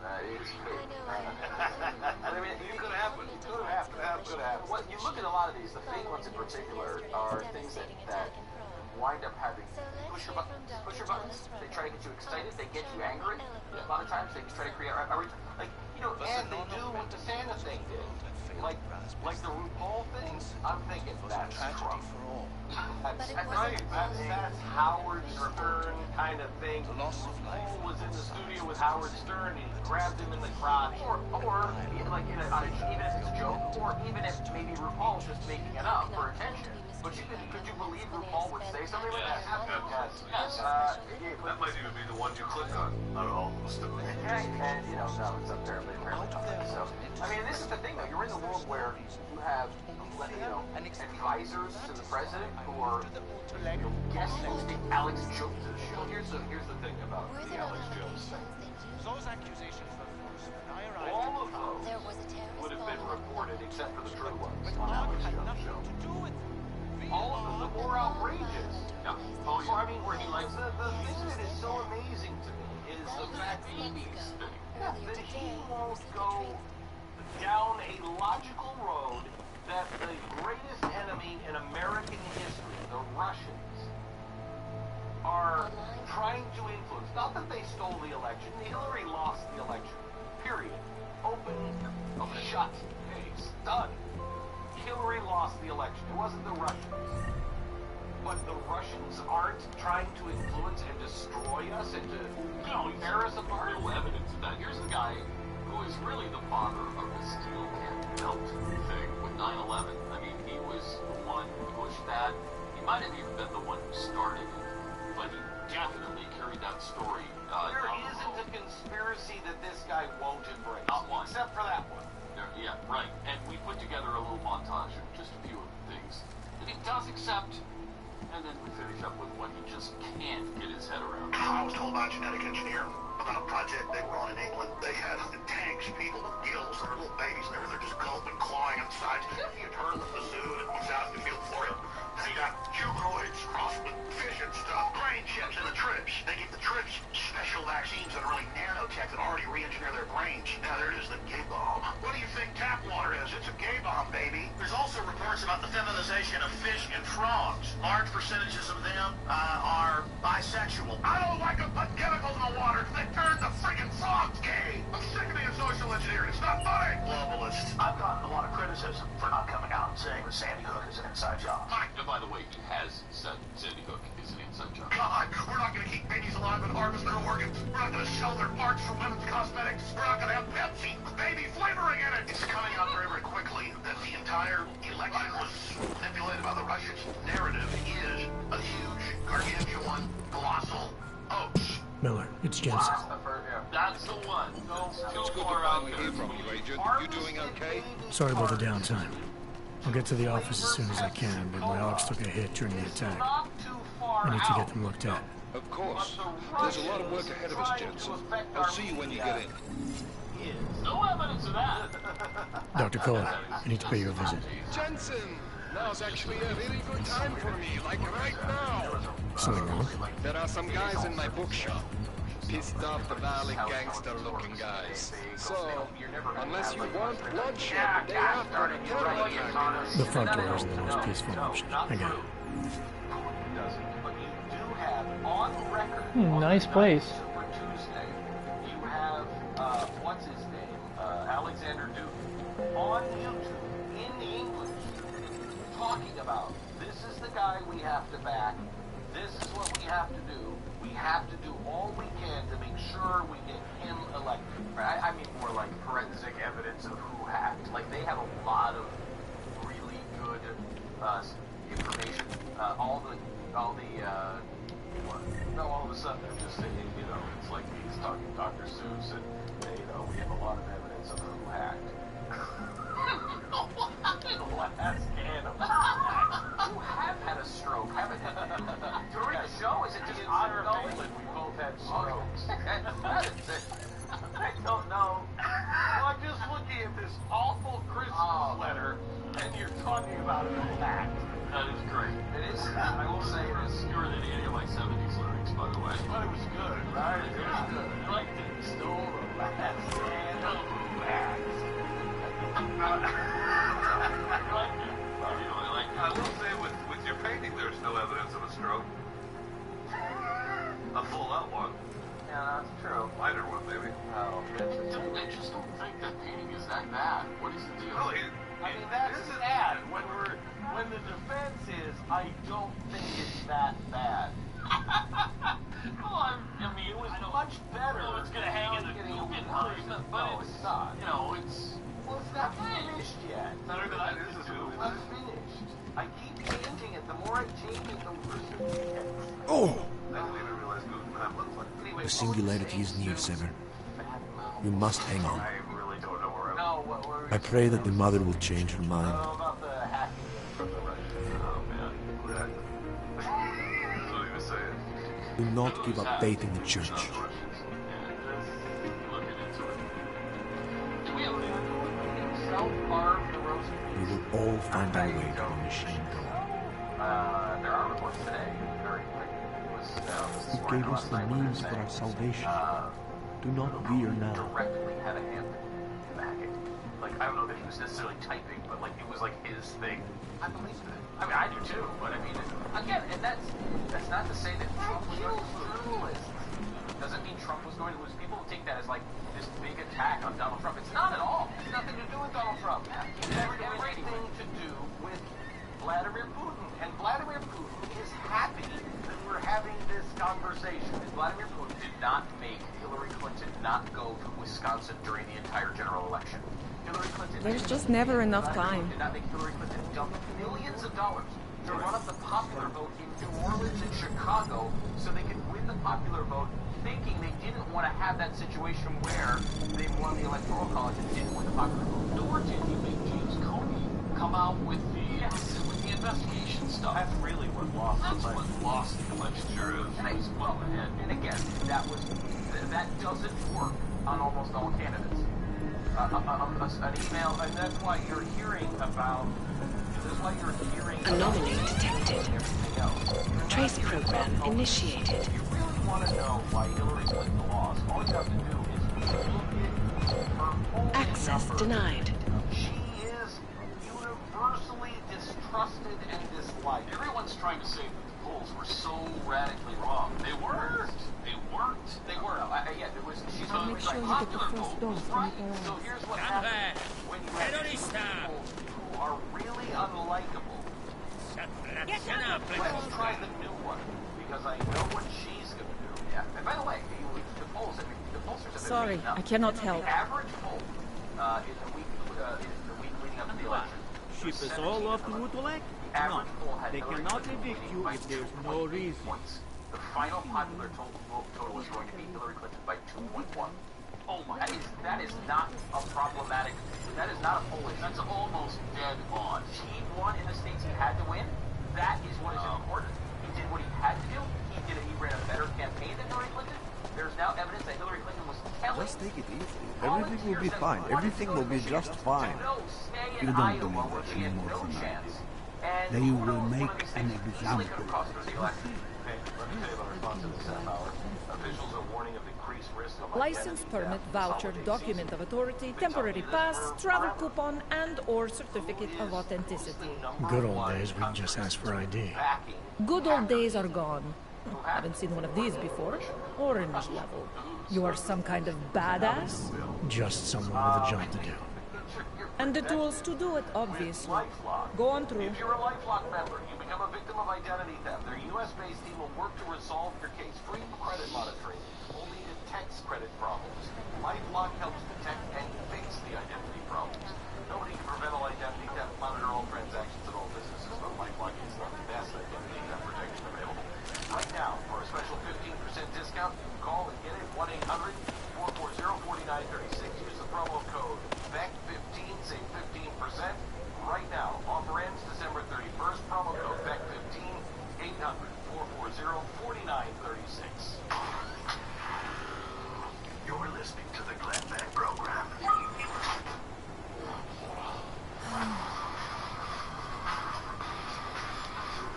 C: That is true. I mean, it could happen. It could happen. What you look at a lot of these, the fake ones in particular, are things that wind up having push your buttons. They try to get you excited. They get you angry. A lot of times they try to create like, you know, and they do what the Santa thing did. Like the RuPaul thing. I'm thinking that's Trump. That's right. That's Howard Stern kind of thing. RuPaul was in the studio with Howard Stern and he grabbed him in the crotch, or like even if it's a joke, or even if maybe RuPaul's just making it up for attention. But could you believe RuPaul would say something like that? Yes. That might even be the one you click on out of all those things. And, you know, no, it's apparently not. So, I mean, this is the thing, though. You're in a world where you have, you know, advisors to the president who are, you know, guessing Alex Jones' show. Here's the thing about the Alex Jones thing.
W: Those accusations were false.
C: All of those would have been reported except for the true ones on Alex Jones' show. All of them, the more outrageous. Yeah. Oh, yeah. I mean, where he likes the thing that is so amazing to me is the fact that he won't go down a logical road that the greatest enemy in American history, the Russians, are trying to influence. Not that they stole the election. Hillary lost the election. Period. Open, shut. It's done. Hillary lost the election. It wasn't the Russians. But the Russians aren't trying to influence and destroy us and to tear us apart.
A: Real evidence of that. Here's a guy who is really the father of the steel can melt thing with 9/11. I mean, he was the one who pushed that. He might have even been the one who started it, but he definitely carried that story.
C: There isn't a conspiracy that this guy won't embrace.
A: Not one.
C: Except for that one.
A: Yeah, right. And we put together a little montage of just a few of the things that he does accept, and then we finish up with what he just can't get his head around.
K: I was told by a genetic engineer about a project they were on in England. They had tanks, people with gills, and little babies, and they're just gulping, clawing inside. You turn the bassoon, it comes out in the field for you. They got humanoids crossed with fish and stuff, brain chips in the trips. They give the trips special vaccines that are really nanotech that already re-engineer their brains. Now there it is, the gay bomb. What do you think tap water is? It's a gay bomb, baby. There's also reports about the feminization of fish and frogs. Large percentages of them are bisexual. I don't like them putting chemicals in the water. They turn the friggin' frogs gay. I'm sick of being social engineered. It's not funny. Globalists. I've gotten a lot of criticism for not coming out and saying that Sandy Hook is an inside job.
A: By the way, he has said Sandy Hook is an inside job.
K: God, we're not going to keep babies alive and harvest their organs. We're not going to sell their parts for women's cosmetics. We're not going to have Pepsi with baby flavoring in it. It's coming out very, very quickly that the entire election was manipulated by the Russians. Narrative is a huge, gargantuan, colossal hoax.
U: Miller, it's Jensen.
A: That's the one.
I: It's good to finally hear from you, Agent. You doing okay?
U: Sorry about the downtime. I'll get to the office as soon as I can, but my Ox took a hit during the attack. I need to get them looked at.
I: Of course. There's a lot of work ahead of us, Jensen. I'll see you when you get in.
A: No evidence of that.
U: Dr. Kohler, I need to pay you a visit.
B: Jensen! Now's actually a very good time for me, like right now.
U: Something wrong?
B: There are some guys in my bookshop. Pissed off the valley gangster-looking guys. So, unless you want bloodshed the day after the terror.
U: The front door isn't the most peaceful option. I get it.
H: Nice place.
C: You have, what's his name? Alexander Duke on YouTube in English talking about this is the guy we have to back. this is what we have to do. We have to do all we can to make sure we get him elected. Right? I mean more like forensic evidence of who hacked. Like they have a lot of really good information. All of a sudden they're just saying, you know, it's like he's talking to Dr. Seuss and you know, we have a lot of evidence of who hacked. Who have had a stroke? During the show, is it just ongoing? We both had strokes. I don't know. Well, I'm just looking at this awful Christmas letter, and you're talking about an act. That is great. It is. I will say it is obscurer than any of my 70s lyrics, by the way. But it was good, right? It was good. I liked it. Stole the last man of who acts.
D: I will say with your painting, there's no evidence of a stroke. A full-out one.
C: Yeah, that's true.
D: Minor one, maybe.
C: No, I just don't think that painting is that bad. What is the deal?
D: No,
C: I mean, that's bad. When the defense is, I don't think it's that bad. Well, I mean, it was much better. Well, it's going to hang in the Guggenheim, but it's not. You know, it's not finished yet. Better than I did to do. It's not finished. I keep changing it. The more I change it, the worse it gets.
D: Oh! I didn't even realize Guggenheim looked like that.
G: The singularity is near, Sever. You must hang on.
C: I really don't know where I'm...
G: I pray that the mother will change her mind.
C: About the hacking from the Russians. Oh, man.
D: So you say it.
G: Do not give up faith in the church. We will all find our way to the machine door.
C: There are reports today, very quick.
G: You gave us the means for our salvation. Do not veer now.
C: Directly had a hand in the hacking. Like, I don't know that he was necessarily typing, but like, it was like his thing. I believe it. I mean, I do too, but I mean, again, and that's not to say that Trump was going to lose journalists. Doesn't mean Trump was going to lose. People take that as like this big attack on Donald Trump. It's not at all. It's nothing to do with Donald Trump. It has everything to do with Vladimir Putin. And Vladimir Putin is happy that we're having this conversation. And Vladimir Putin did not make Hillary Clinton not go to Wisconsin during the entire general election. Hillary Clinton...
P: There's just never enough time.
C: ...did not make Hillary Clinton dump millions of dollars to run up the popular vote in New Orleans and Chicago so they could win the popular vote, thinking they didn't want to have that situation where they won the Electoral College and didn't win the popular vote. Nor did he make James Comey come out with the investigation stuff. That's really what lost the election. Sure is. Well, and again, that doesn't work on almost all candidates. An email, and that's why you're hearing about. That's why you're hearing.
O: Anomaly detected. Trace program initiated.
C: If you really want to know why Hillary Clinton lost, all you have to do is look at her polling
O: Access
C: numbers.
O: denied.
C: She is universally distrusted and disliked. Everyone's trying to say that the polls were so radically wrong. They weren't. They weren't. They were. Yeah, it was. She's
P: I'll make sure you get the first dose to meet her
C: So here's what happens when you have people who are really unlikable. Let's try the new one because I know what she's going to do. Yeah. And by the way, the polls. The pollsters have been
P: Sorry,
C: picking up.
P: I cannot help.
C: The average poll in the week leading up to the election.
L: Ship is all off the Woodwalk? No, they cannot evict you if there's no reason.
C: The final popular total is going to be Hillary Clinton by 2.1. Oh my! That is not a problematic. That is not a poll. That's almost dead on. He won in the states he had to win. That is what is important. He did what he had to do. He ran a better campaign than Hillary Clinton. There's now evidence that Hillary Clinton was telling.
G: Just take it easy. Everything will be fine. Everything will be just fine.
C: You don't believe that she no chance.
G: They will make an example.
P: License, permit, voucher, document of authority, temporary pass, travel coupon, and or certificate of authenticity.
U: Good old days, we just ask for ID.
P: Good old days are gone. Haven't seen one of these before. Orange level. You are some kind of badass?
U: Just someone with a job to do.
P: And the tools to do it, obviously.
C: LifeLock.
P: Go on through.
C: If you're a LifeLock member, you become a victim of identity theft. Their U.S.-based team will work to resolve your case. Free credit monitoring. Only detects credit problems. LifeLock helps detect and fix the identity problems. Nobody can prevent all identity theft, monitor all transactions at all businesses, but LifeLock is the best identity theft protection available. Right now, for a special 15% discount, call and get it 1-800-440-4936. Use the promo code VEC15, save 15%. Right now, offer ends December 31st. Promo code VEC15, 800-440-4936.
K: You're listening to the Glenn Beck Program.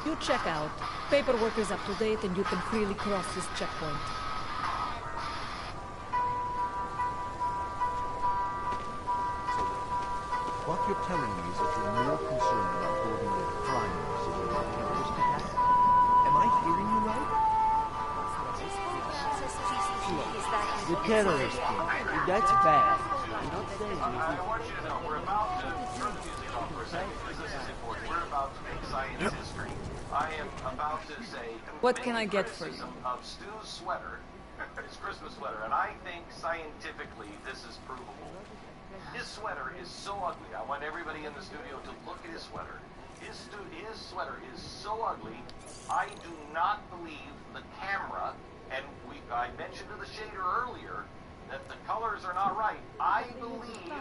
P: You check out. Paperwork is up to date and you can freely cross this checkpoint.
G: What you're telling me is that you're more concerned about holding the crimes of a terrorist attack? Am I hearing you right?
E: The terrorist thing, that's bad. I'm not saying
C: I want you to know, we're about to turn the music off for a second, because this is important. We're about to make science history. I am about to say...
P: What can I get for you?
C: ...of Stu's sweater, his Christmas sweater, and I think scientifically this is provable. His sweater is so ugly. I want everybody in the studio to look at his sweater. His sweater is so ugly, I do not believe the camera, and I mentioned to the shader earlier that the colors are not right. I believe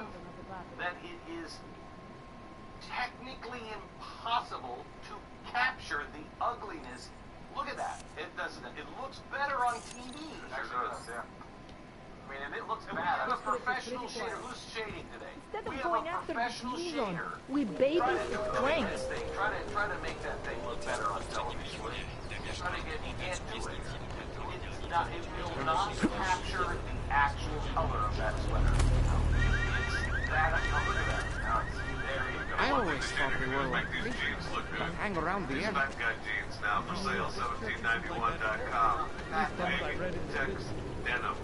C: that it is technically impossible to capture the ugliness. Look at that. It doesn't. It looks better on TV. Actually, yeah. I mean, and it looks bad. We have a professional shader. Who's shading today?
P: Instead of
C: We have
P: going
C: a
P: after
C: professional
P: the neon,
C: shader.
P: we bathe
C: Try
P: in
C: to
P: strength.
C: make this thing. Try to make that thing look better on television. Try to get. You can't do it. It will not capture the actual color of that sweater. It's that. Look at that. Now it's, there you go.
T: I always thought they were like
D: These jeans look good.
T: hang around the
D: These
T: end.
D: fat guy jeans now for sale, 1791.com. Big text denim.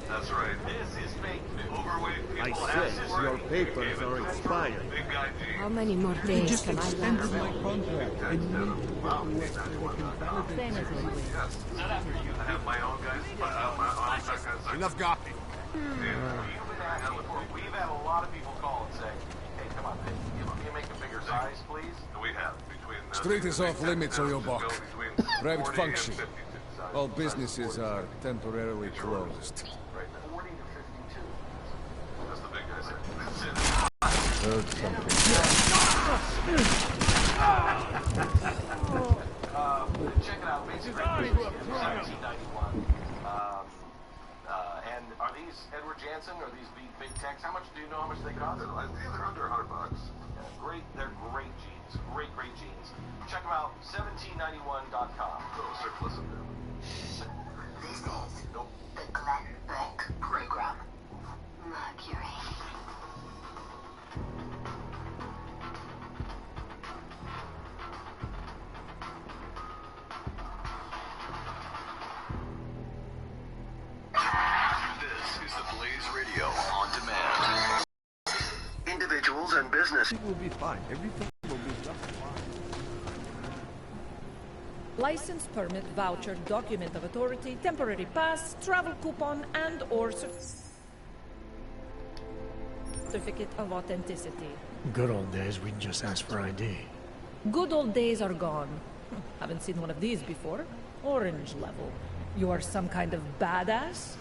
D: That's right.
C: This is fake news.
D: Overweight
G: I
D: people
G: said
D: ask
G: your
D: for it.
G: papers are expired.
D: Big guy jeans.
V: How many more
G: You
V: days
G: just
V: can I
G: extended
V: last?
G: my contract. I need to
C: Wow.
G: work so I can validate
P: Same as always.
D: Yes.
C: Not after you.
D: I have my own guys. My own guys.
T: Enough gawking.
C: You've been asking before. We've had a lot of people call and say, "Hey, come on, can you make a bigger size, please?"
D: We have between.
B: Street is off limits, or you'll
D: go
B: buck.
D: between
B: Private
D: 40 and
B: function.
D: 52.
B: All businesses are temporarily closed.
C: Right, 40 to 52.
D: That's the big guy said. That's it.
G: Heard something.
C: Check it out. Basically, 1791. And are these Edward Jansen? Are these big techs? How much do you know? How much they cost?
D: They're under $100.
C: Yeah, great. They're great jeans. Great jeans. Check them out. 1791.com.
D: Surplus of them.
K: This is the Glenn Beck Program. Mercury. This is the Blaze Radio on demand. Individuals and business.
G: It will be fine. Everything will be just fine.
P: License, permit, voucher, document of authority, temporary pass, travel coupon, and or certificate of authenticity.
U: Good old days, we'd just ask for ID.
P: Good old days are gone. Haven't seen one of these before. Orange level. You are some kind of badass?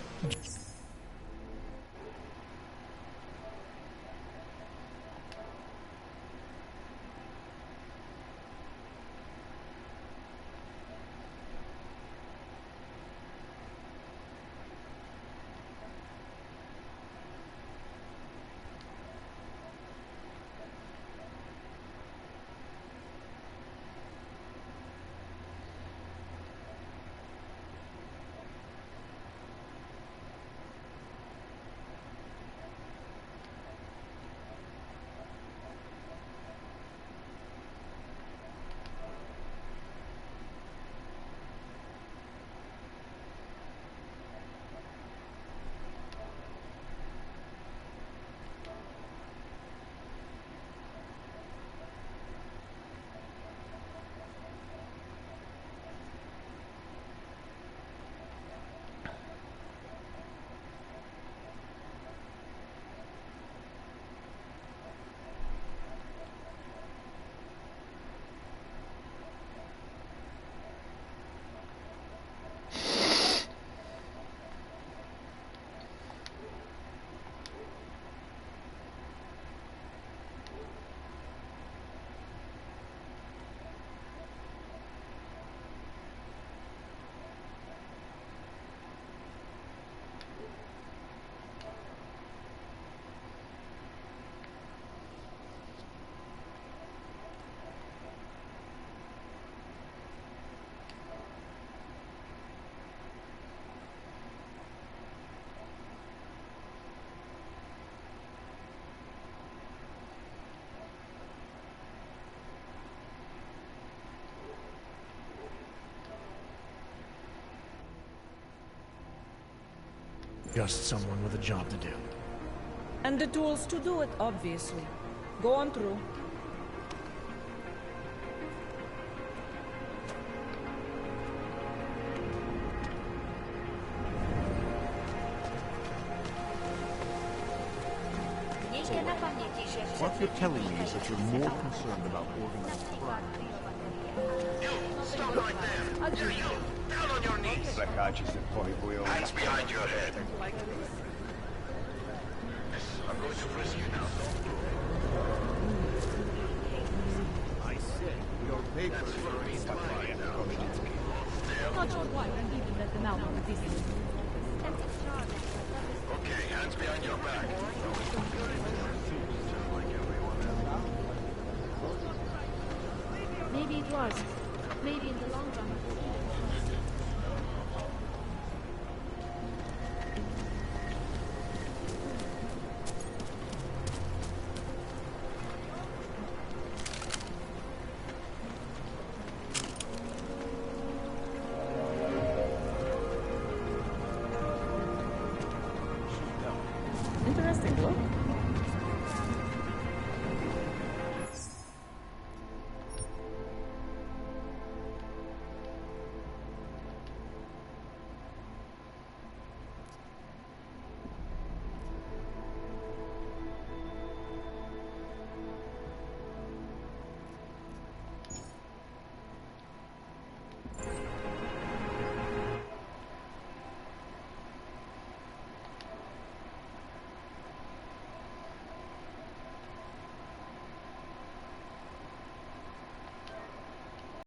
U: Just someone with a job to do.
P: And the tools to do it, obviously. Go on through.
G: What you're telling me is that you're more concerned about organized crime.
K: Stop right there! You! Down on your knees! Hands behind your head. I'm going to frisk you now.
G: I said your papers were expired.
P: Not sure why you even let them out on this.
K: Okay, hands behind your back.
F: Maybe it was. Maybe in the long run.